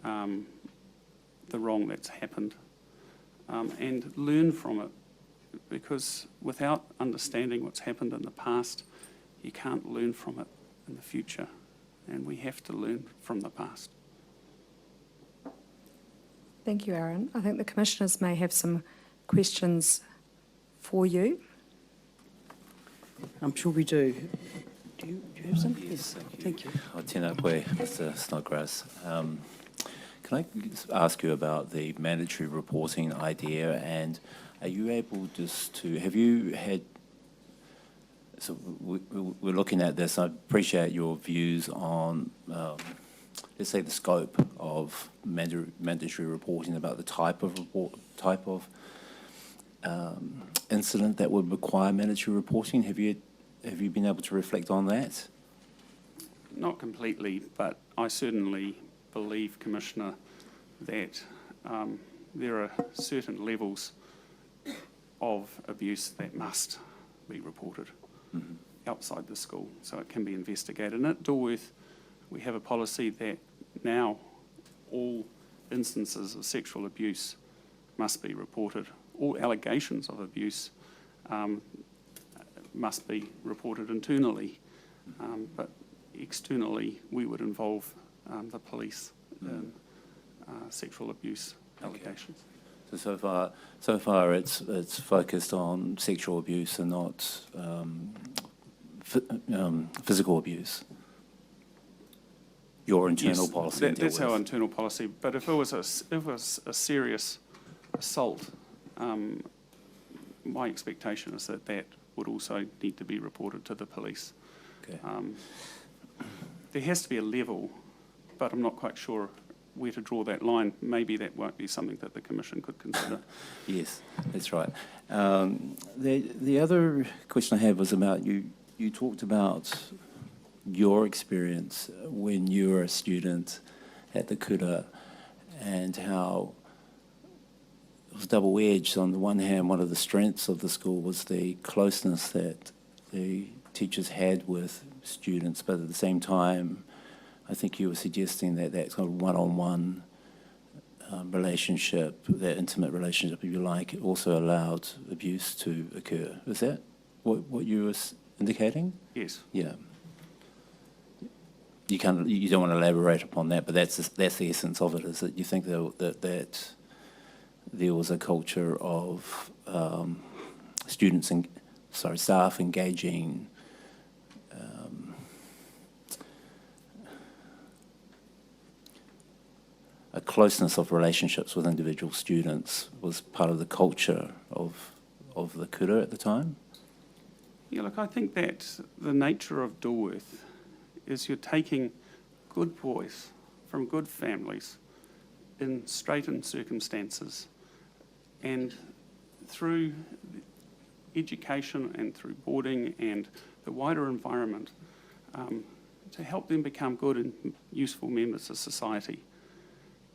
the wrong that's happened, and learn from it, because without understanding what's happened in the past, you can't learn from it in the future, and we have to learn from the past. Thank you, Aaron. I think the commissioners may have some questions for you. I'm sure we do. Do you have some? Yes, thank you. Tēnā koe, Mr. Snodgrass. Can I just ask you about the mandatory reporting idea, and are you able have you had, so we're looking at this, I appreciate your views on, let's say, the scope of mandatory reporting, about the type of incident that would require mandatory reporting. Have you been able to reflect on that? Not completely, but I certainly believe, Commissioner, that there are certain levels of abuse that must be reported outside the school, so it can be investigated. And at Dilworth, we have a policy that now all instances of sexual abuse must be reported. All allegations of abuse must be reported internally, but externally we would involve the police in sexual abuse allegations. So far it's focused on sexual abuse and not physical abuse. Your internal policy. That's our internal policy. But if it was a serious assault, my expectation is that would also need to be reported to the police. Okay. There has to be a level, but I'm not quite sure where to draw that line. Maybe that won't be something that the Commission could consider. Yes, that's right. The other question I had was about you talked about your experience when you were a student at the kura, and how it was double-edged. On the one hand, one of the strengths of the school was the closeness that the teachers had with students, but at the same time, I think you were suggesting that that kind of one-on-one relationship, that intimate relationship, if you like, it also allowed abuse to occur. Is that what you were indicating? Yes. Yeah. You don't want to elaborate upon that, but that's the essence of it. Is that you think that there was a culture of staff engaging. A closeness of relationships with individual students was part of the culture of the kura at the time? Yeah, look, I think that the nature of Dilworth is you're taking good boys from good families in straitened circumstances, and through education and through boarding and the wider environment, to help them become good and useful members of society.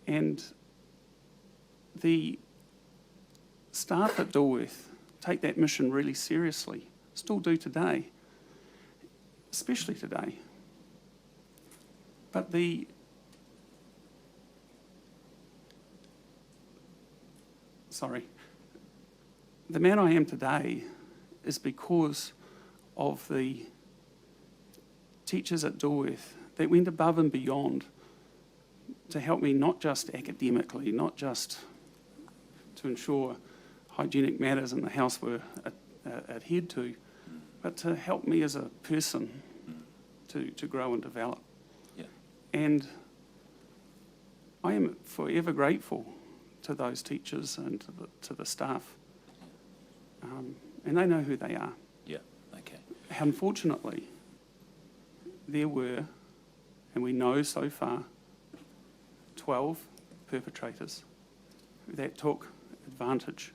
And the staff at Dilworth take that mission really seriously, still do today, especially today. But the man I am today is because of the teachers at Dilworth that went above and beyond to help me not just academically, not just to ensure hygienic matters in the house were adhered to, but to help me as a person to grow and develop. Yeah. And I am forever grateful to those teachers and to the staff. And they know who they are. Yeah. Okay. Unfortunately, there were, and we know so far, 12 perpetrators that took advantage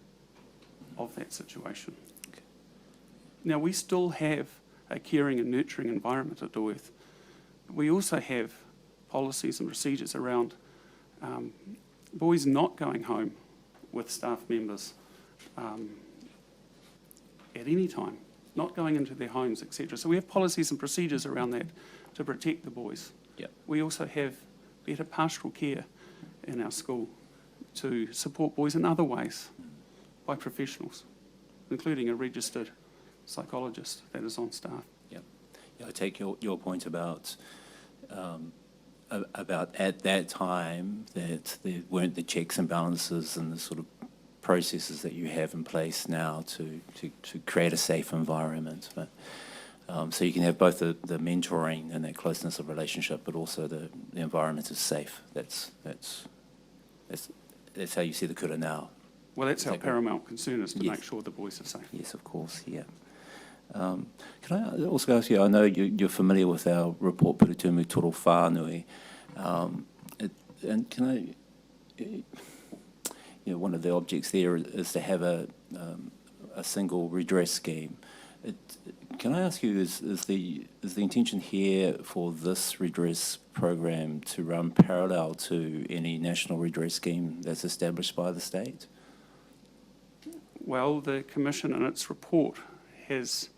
of that situation. Okay. Now, we still have a caring and nurturing environment at Dilworth. We also have policies and procedures around boys not going home with staff members at any time, not going into their homes, etc. So we have policies and procedures around that to protect the boys. Yep. We also have better pastoral care in our school to support boys in other ways by professionals, including a registered psychologist that is on staff. Yeah, I take your point about at that time that there weren't the checks and balances and the sort of processes that you have in place now to create a safe environment. But, so you can have both the mentoring and that closeness of relationship, but also the environment is safe. That's how you see the kura now. Well, that's our Exactly. paramount concern, is to Yes. make sure the boys are safe. Yes, of course, yeah. Can I also ask you, I know you're familiar with our report, Purutumu Toro Whānui, and can one of the objects there is to have a single redress scheme. Can I ask you, is the intention here for this redress program to run parallel to any national redress scheme that's established by the state? Well, the Commission in its report has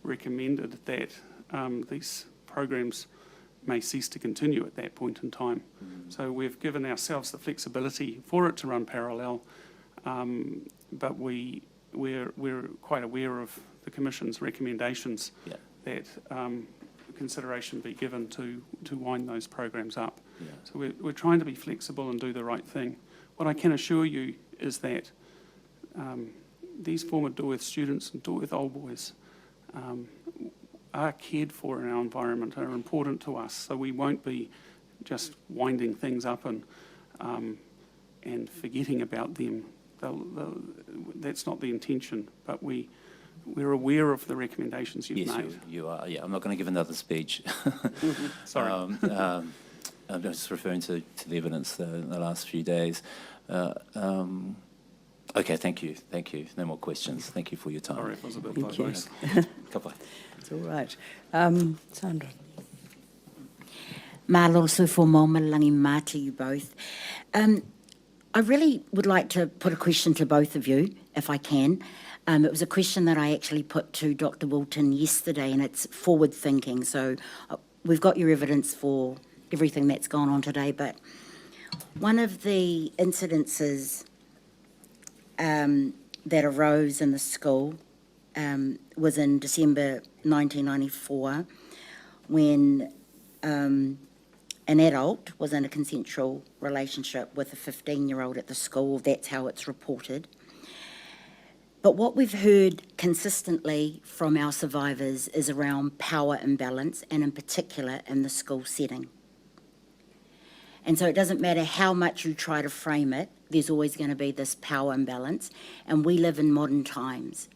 recommended that these programs may cease to continue at that point in time. So we've given ourselves the flexibility for it to run parallel, but we're quite aware of the Commission's recommendations that consideration be given to wind those programs up. Yeah. So we're trying to be flexible and do the right thing. What I can assure you is that these former Dilworth students and Dilworth old boys are cared for in our environment, are important to us, so we won't be just winding things up and forgetting about them. That's not the intention, but we're aware of the recommendations you've made. Yes, you are. Yeah, I'm not going to give another speech. Sorry. I'm just referring to the evidence in the last few days. Okay, thank you. No more questions. Thank you for your time. Sorry, it was a bit Thank you. verbose. Ka-pai. It's all right. Sandra. Mālo sufo maumalangi mā to you both. I really would like to put a question to both of you, if I can. It was a question that I actually put to Dr. Wilton yesterday, and it's forward-thinking. So we've got your evidence for everything that's gone on today, but one of the incidences that arose in the school was in December 1994, when an adult was in a consensual relationship with a 15-year-old at the school. That's how it's reported. But what we've heard consistently from our survivors is around power imbalance, and in particular in the school setting. And so it doesn't matter how much you try to frame it, there's always going to be this power imbalance, and we live in modern times.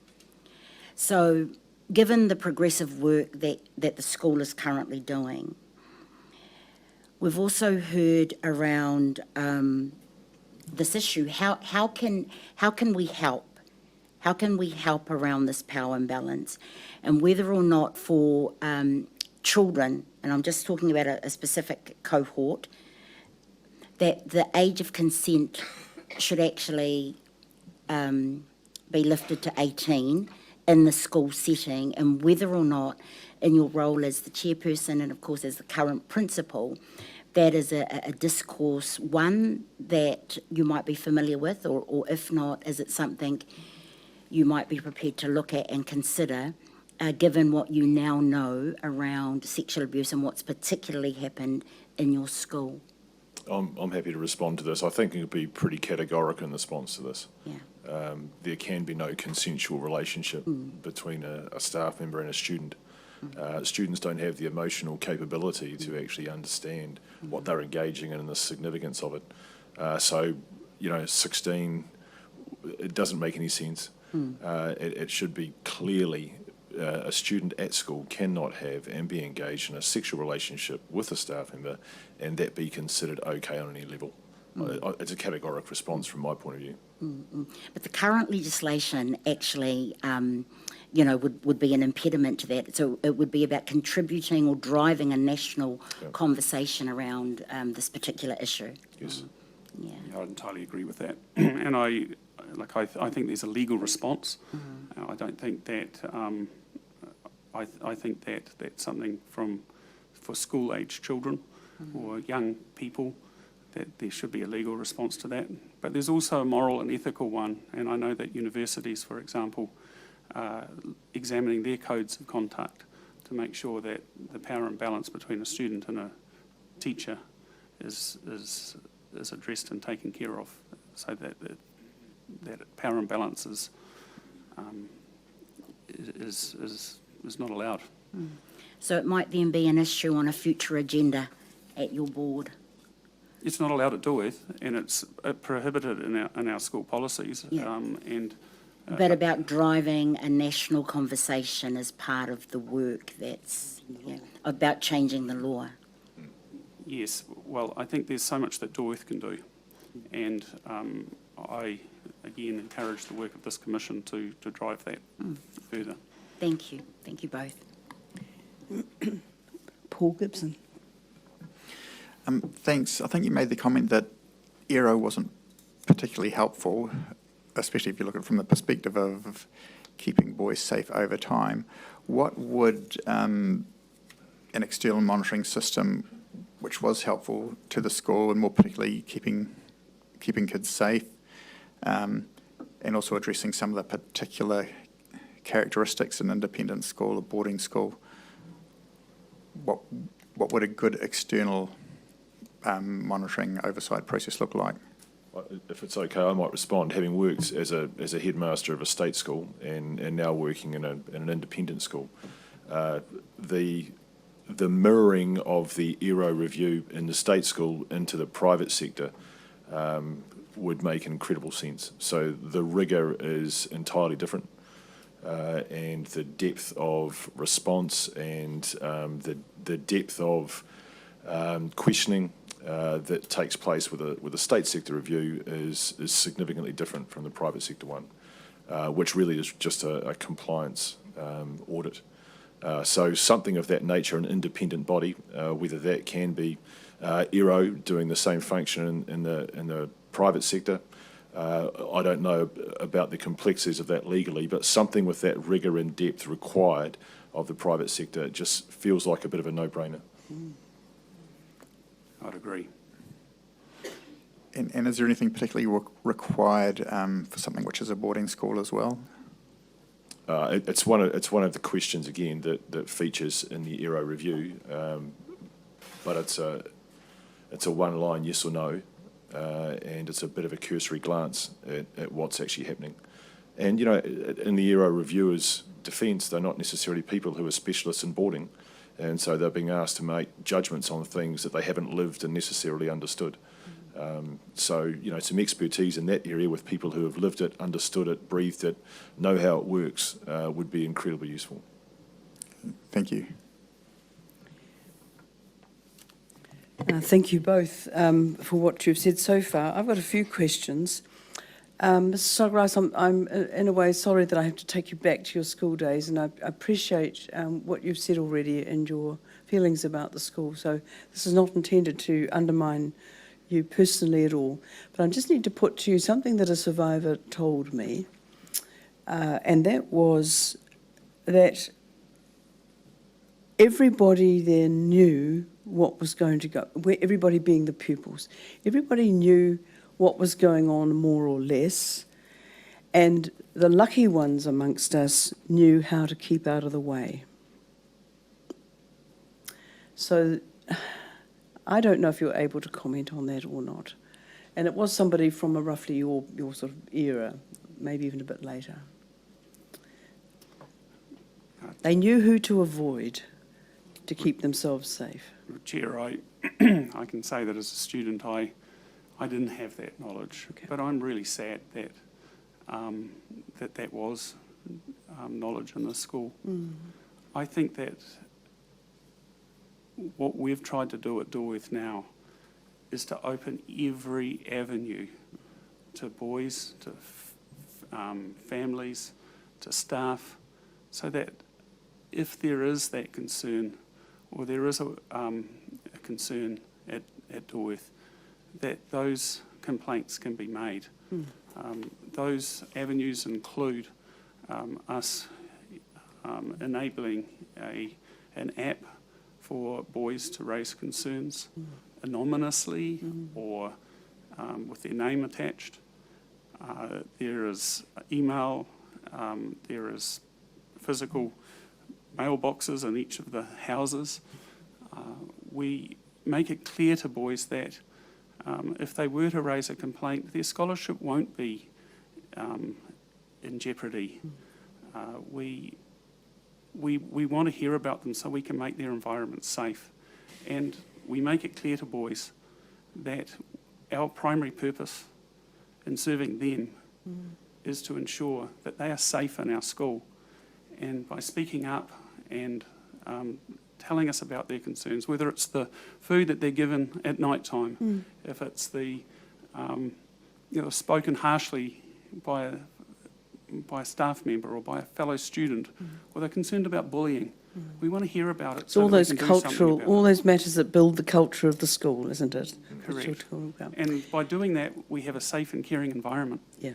So given the progressive work that the school is currently doing, we've also heard around this issue. How can we help? How can we help around this power imbalance? And whether or not for children, and I'm just talking about a specific cohort, that the age of consent should actually be lifted to 18 in the school setting, and whether or not in your role as the chairperson and of course as the current principal, that is a discourse, one, that you might be familiar with, or if not, is it something you might be prepared to look at and consider, given what you now know around sexual abuse and what's particularly happened in your school? I'm happy to respond to this. I think it would be pretty categorical in response to this. Yeah. There can be no consensual relationship between a staff member and a student. Students don't have the emotional capability to actually understand what they're engaging in and the significance of it. So, 16, it doesn't make any sense. It should be clearly a student at school cannot have and be engaged in a sexual relationship with a staff member and that be considered okay on any level. It's a categorical response from my point of view. But the current legislation actually, would be an impediment to that. So it would be about contributing or driving a national conversation around this particular issue. Yes. Yeah. I entirely agree with that. And I think there's a legal response. I don't think that, I think that that's something for school-age children or young people, that there should be a legal response to that. But there's also a moral and ethical one, and I know that universities, for example, are examining their codes of conduct to make sure that the power imbalance between a student and a teacher is addressed and taken care of, so that that power imbalance is not allowed. So it might then be an issue on a future agenda at your board. It's not allowed at Dilworth, and it's prohibited in our school policies. Yeah. But about driving a national conversation as part of the work that's about changing the law. yes, well, I think there's so much that Dilworth can do, and I again encourage the work of this commission to drive that further. Thank you. Thank you both. Paul Gibson. Thanks. I think you made the comment that ERO wasn't particularly helpful, especially if you look at it from the perspective of keeping boys safe over time. What would an external monitoring system, which was helpful to the school and more particularly keeping kids safe, and also addressing some of the particular characteristics in independent school or boarding school, what would a good external monitoring oversight process look like? If it's okay, I might respond. Having worked as a headmaster of a state school and now working in an independent school, the mirroring of the ERO review in the state school into the private sector would make incredible sense. So the rigour is entirely different, and the depth of response and the depth of questioning that takes place with a state sector review is significantly different from the private sector one, which really is just a compliance audit. So something of that nature, an independent body, whether that can be ERO doing the same function in the private sector, I don't know about the complexities of that legally, but something with that rigour and depth required of the private sector just feels like a bit of a no-brainer. I'd agree. And is there anything particularly required for something which is a boarding school as well? It's one of the questions again that features in the ERO review, but it's a one-line yes or no, and it's a bit of a cursory glance at what's actually happening. And in the ERO reviewer's defence, they're not necessarily people who are specialists in boarding, and so they're being asked to make judgments on things that they haven't lived and necessarily understood. So some expertise in that area with people who have lived it, understood it, breathed it, know how it works would be incredibly useful. Thank you. Thank you both for what you've said so far. I've got a few questions. Mr. Snodgrass, I'm in a way sorry that I have to take you back to your school days, and I appreciate what you've said already and your feelings about the school. So this is not intended to undermine you personally at all. But I just need to put to you something that a survivor told me, and that was that everybody there knew what was going to go, everybody being the pupils, everybody knew what was going on more or less, and the lucky ones amongst us knew how to keep out of the way. So I don't know if you're able to comment on that or not. And it was somebody from a roughly your sort of era, maybe even a bit later. They knew who to avoid to keep themselves safe. Chair, I can say that as a student, I didn't have that knowledge, Okay. but I'm really sad that that was knowledge in the school. I think that what we've tried to do at Dilworth now is to open every avenue to boys, to families, to staff, so that if there is that concern, or there is a concern at Dilworth, that those complaints can be made. Those avenues include us enabling an app for boys to raise concerns anonymously or with their name attached. There is email, there is physical mailboxes in each of the houses. We make it clear to boys that if they were to raise a complaint, their scholarship won't be in jeopardy. We want to hear about them so we can make their environment safe. And we make it clear to boys that our primary purpose in serving them is to ensure that they are safe in our school. And by speaking up and telling us about their concerns, whether it's the food that they're given at night time, if it's the spoken harshly by a staff member or by a fellow student, or they're concerned about bullying, we want to hear about it. It's all that we those can do something cultural, about all it. those matters that build the culture of the school, isn't it? That's what you're Correct. talking about. And by doing that, we have a safe and caring environment. Yeah.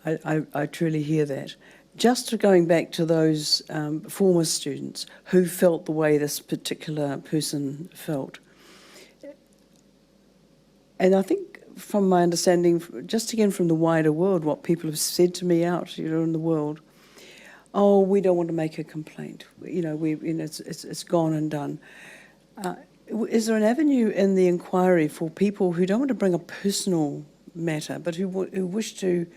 I truly hear that. Just going back to those former students who felt the way this particular person felt. And I think from my understanding, just again from the wider world, what people have said to me out, in the world, oh, we don't want to make a complaint. It's gone and done. Is there an avenue in the inquiry for people who don't want to bring a personal matter, but who wish to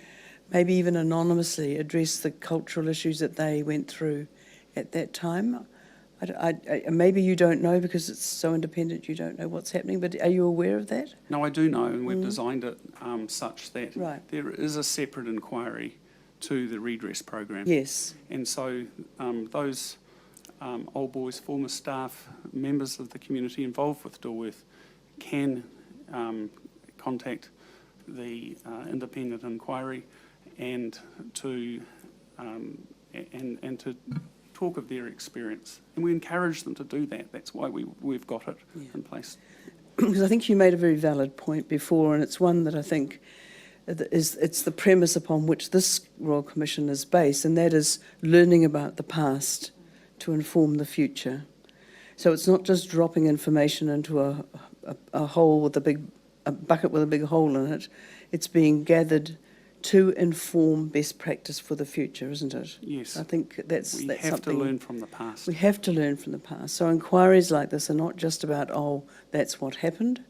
maybe even anonymously address the cultural issues that they went through at that time? Maybe you don't know because it's so independent, you don't know what's happening, but are you aware of that? No, I do know, and we've designed it such that Right. there is a separate inquiry to the redress program. Yes. And so those old boys, former staff, members of the community involved with Dilworth can contact the independent inquiry and to talk of their experience. And we encourage them to do that. That's why we've got it in place. Because I think you made a very valid point before, and it's one that I think it's the premise upon which this Royal Commission is based, and that is learning about the past to inform the future. So it's not just dropping information into a hole with a bucket with a big hole in it. It's being gathered to inform best practice for the future, isn't it? Yes. I think that's We have to something learn from the past. we have to learn from the past. So inquiries like this are not just about, oh, that's what happened,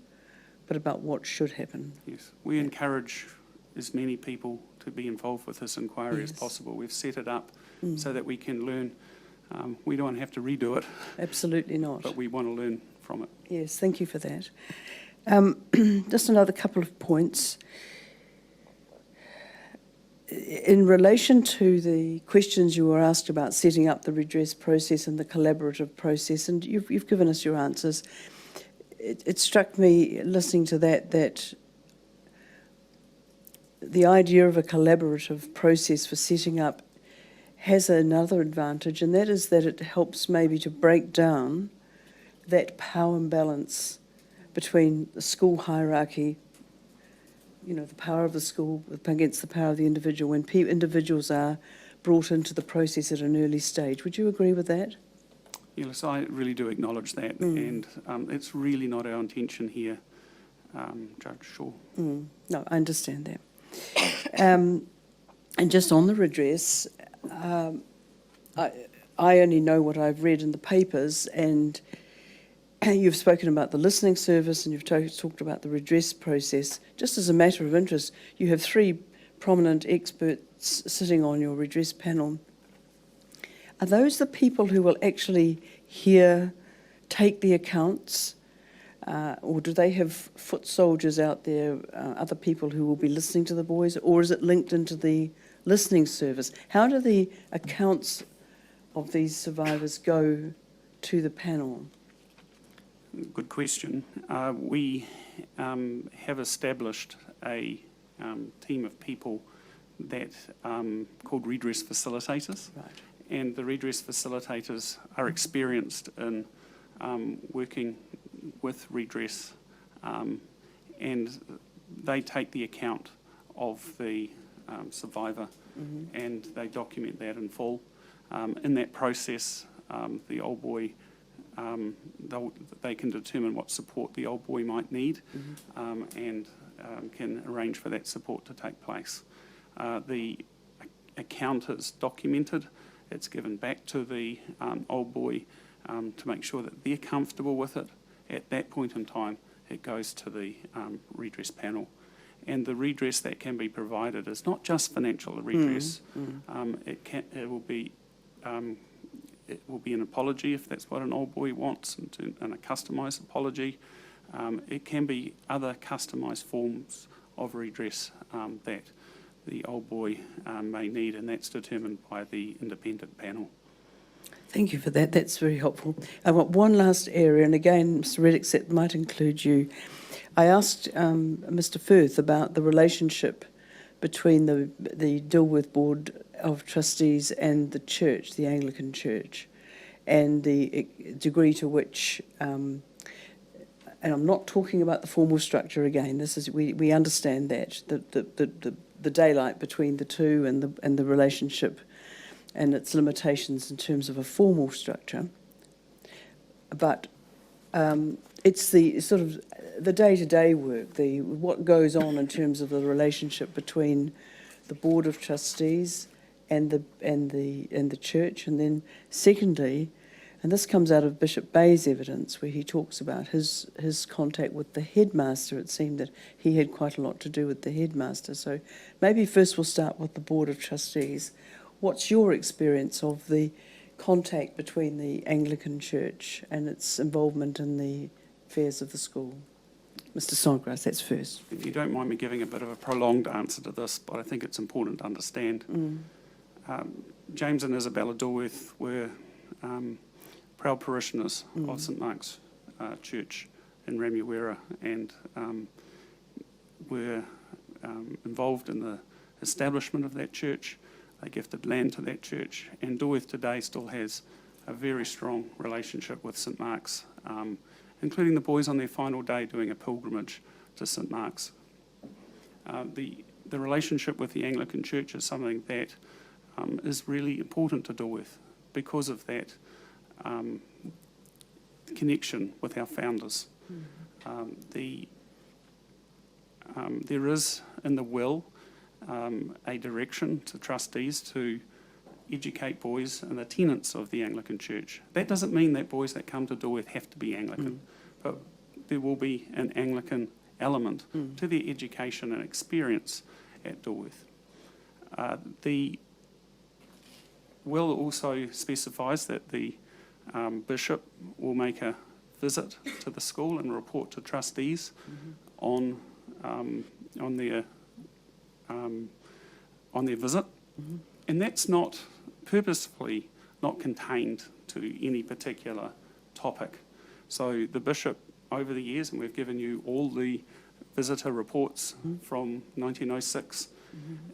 but about what should happen. Yes. We encourage as many people to be involved with this inquiry as Yes. possible. We've set it up so that we can learn. We don't have to redo it, Absolutely not. but we want to learn from it. Yes, thank you for that. Just another couple of points. In relation to the questions you were asked about setting up the redress process and the collaborative process, and you've given us your answers, it struck me listening to that the idea of a collaborative process for setting up has another advantage, and that is that it helps maybe to break down that power imbalance between the school hierarchy, the power of the school against the power of the individual, when individuals are brought into the process at an early stage. Would you agree with that? Yes, I really do acknowledge that, and it's really not our intention here, Judge Shaw. No, I understand that. And just on the redress, I only know what I've read in the papers, and you've spoken about the listening service and you've talked about the redress process. Just as a matter of interest, you have 3 prominent experts sitting on your redress panel. Are those the people who will actually hear, take the accounts, or do they have foot soldiers out there, other people who will be listening to the boys, or is it linked into the listening service? How do the accounts of these survivors go to the panel? Good question. We have established a team of people that called redress facilitators. Right. And the redress facilitators are experienced in working with redress, and they take the account of the survivor and they document that in full. In that process, the old boy, they can determine what support the old boy might need and can arrange for that support to take place. The account is documented. It's given back to the old boy to make sure that they're comfortable with it. At that point in time, it goes to the redress panel. And the redress that can be provided is not just financial redress. It will be an apology if that's what an old boy wants, and a customised apology. It can be other customised forms of redress that the old boy may need, and that's determined by the independent panel. Thank you for that. That's very helpful. I want one last area, and again, Mr. Reddick, that might include you. I asked Mr. Firth about the relationship between the Dilworth Board of Trustees and the church, the Anglican Church, and the degree to which, and I'm not talking about the formal structure again. This is we understand that the daylight between the two and the relationship and its limitations in terms of a formal structure, but it's the sort of the day-to-day work, what goes on in terms of the relationship between the Board of Trustees and the church, and then secondly, and this comes out of Bishop Bay's evidence, where he talks about his contact with the headmaster. It seemed that he had quite a lot to do with the headmaster. So maybe first we'll start with the Board of Trustees. What's your experience of the contact between the Anglican Church and its involvement in the affairs of the school? Mr. Snodgrass, that's first. If you don't mind me giving a bit of a prolonged answer to this, but I think it's important to understand. James and Isabella Dilworth were proud parishioners of St Mark's Church in Remuera, and were involved in the establishment of that church. They gifted land to that church, and Dilworth today still has a very strong relationship with St Mark's, including the boys on their final day doing a pilgrimage to St Mark's. The relationship with the Anglican Church is something that is really important to Dilworth because of that connection with our founders. There is in the will a direction to trustees to educate boys in the tenets of the Anglican Church. That doesn't mean that boys that come to Dilworth have to be Anglican, but there will be an Anglican element to their education and experience at Dilworth. The will also specifies that the bishop will make a visit to the school and report to trustees on their visit, and that's not purposefully not contained to any particular topic. So the bishop over the years, and we've given you all the visitor reports from 1906,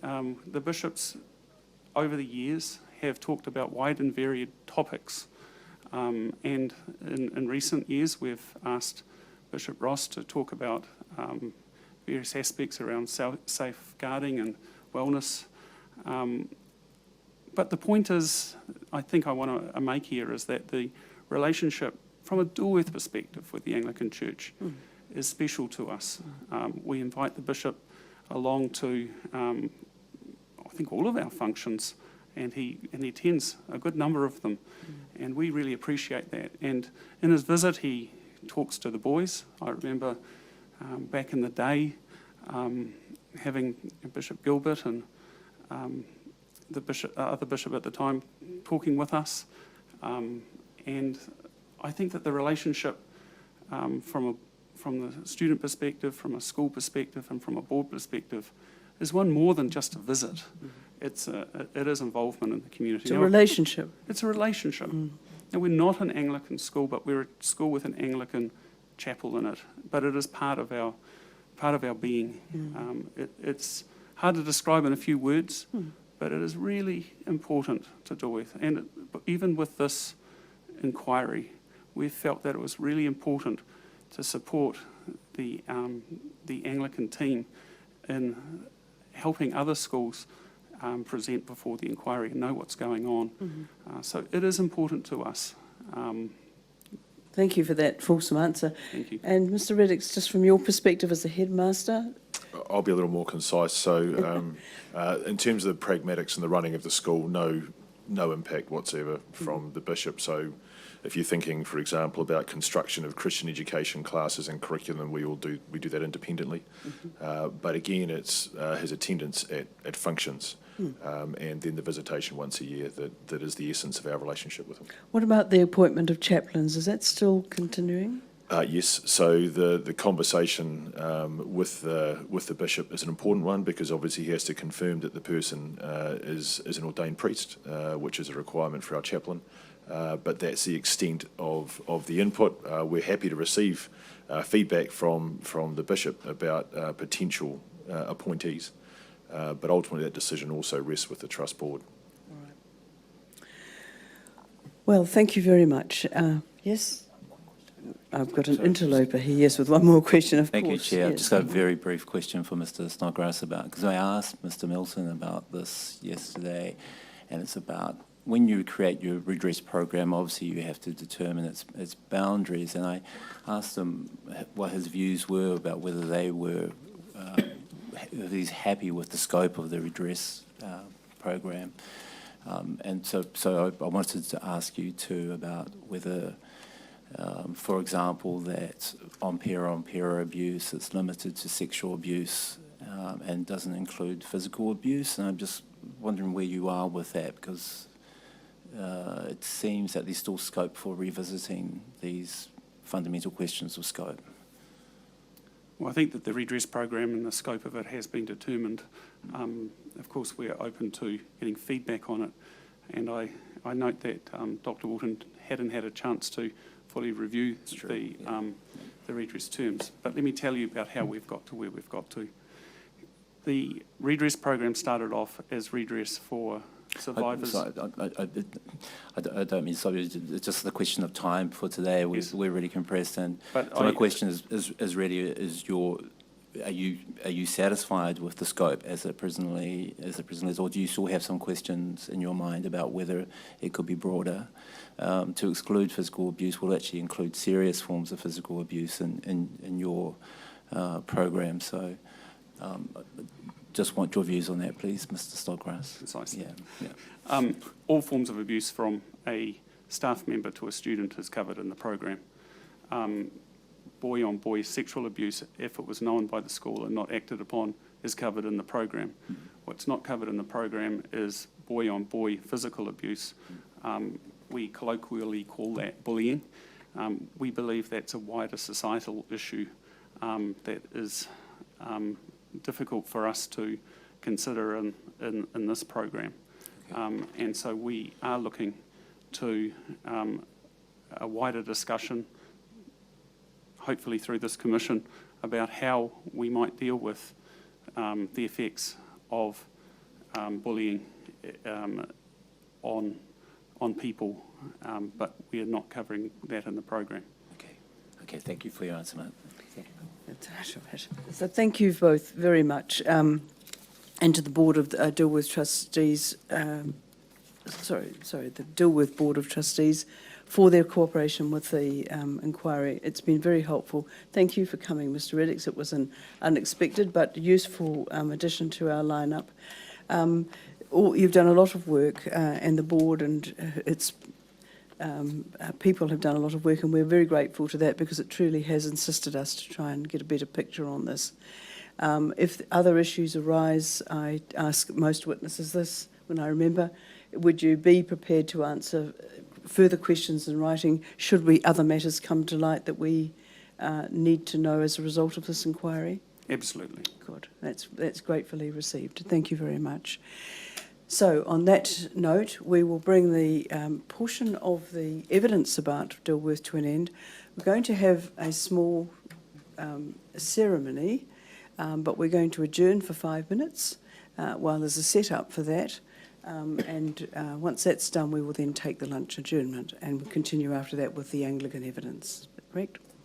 the bishops over the years have talked about wide and varied topics, and in recent years we've asked Bishop Ross to talk about various aspects around safeguarding and wellness. But the point is, I think I want to make here, is that the relationship from a Dilworth perspective with the Anglican Church is special to us. We invite the bishop along to, I think, all of our functions, and he attends a good number of them, and we really appreciate that. And in his visit, he talks to the boys. I remember back in the day having Bishop Gilbert and the other bishop at the time talking with us, and I think that the relationship from the student perspective, from a school perspective, and from a board perspective is one more than just a visit. It is involvement in the community. It's a relationship. It's a relationship. Now, we're not an Anglican school, but we're a school with an Anglican chapel in it. But it is part of our being. It's hard to describe in a few words, but it is really important to Dilworth. And even with this inquiry, we felt that it was really important to support the Anglican team in helping other schools present before the inquiry and know what's going on. So it is important to us. Thank you for that fulsome answer. Thank you. And Mr. Reddix, just from your perspective as a headmaster? I'll be a little more concise. So in terms of the pragmatics and the running of the school, no impact whatsoever from the bishop. So if you're thinking, for example, about construction of Christian education classes and curriculum, we do that independently. But again, it's his attendance at functions and then the visitation once a year that is the essence of our relationship with him. What about the appointment of chaplains? Is that still continuing? Yes, so the conversation with the bishop is an important one because obviously he has to confirm that the person is an ordained priest, which is a requirement for our chaplain. But that's the extent of the input. We're happy to receive feedback from the bishop about potential appointees, but ultimately that decision also rests with the trust board. All right. Well, thank you very much. Yes? I've got an interloper here, yes, with one more question, of course. Thank you, Chair. Yes. I've just got a very brief question for Mr. Snodgrass because I asked Mr. Milton about this yesterday, and it's about when you create your redress program, obviously you have to determine its boundaries, and I asked him what his views were about whether they were, if he's happy with the scope of the redress program. And so I wanted to ask you too about whether, for example, that on-pair abuse is limited to sexual abuse and doesn't include physical abuse. And I'm just wondering where you are with that because it seems that there's still scope for revisiting these fundamental questions of scope. Well, I think that the redress program and the scope of it has been determined. Of course, we're open to getting feedback on it, and I note that Dr. Walton hadn't had a chance to fully review the redress terms. But let me tell you about how we've got to where we've got to. The redress program started off as redress for survivors. I don't mean sorry. It's just the question of time for today. We're really compressed, and so my question is really: are you satisfied with the scope as it presently is, or do you still have some questions in your mind about whether it could be broader? To exclude physical abuse will actually include serious forms of physical abuse in your program. So. Just want your views on that, please, Mr. Snodgrass. Precisely. Yeah. All forms of abuse from a staff member to a student is covered in the program. Boy-on-boy sexual abuse, if it was known by the school and not acted upon, is covered in the program. What's not covered in the program is boy-on-boy physical abuse. We colloquially call that bullying. We believe that's a wider societal issue that is difficult for us to consider in this program. Okay. And so we are looking to a wider discussion, hopefully through this commission, about how we might deal with the effects of bullying on people, but we are not covering that in the program. Okay, thank you for your answer, mate. Thank you. So thank you both very much, and to the Board of Dilworth Trustees, the Dilworth Board of Trustees, for their cooperation with the inquiry. It's been very helpful. Thank you for coming, Mr. Reddix. It was an unexpected but useful addition to our lineup. You've done a lot of work, and the board, and it's people have done a lot of work, and we're very grateful to that because it truly has assisted us to try and get a better picture on this. If other issues arise, I ask most witnesses this when I remember, would you be prepared to answer further questions in writing should other matters come to light that we need to know as a result of this inquiry? Absolutely. Good. That's gratefully received. Thank you very much. So on that note, we will bring the portion of the evidence about Dilworth to an end. We're going to have a small ceremony, but we're going to adjourn for 5 minutes while there's a set-up for that. Once that's done, we will then take the lunch adjournment and we'll continue after that with the Anglican evidence. Correct?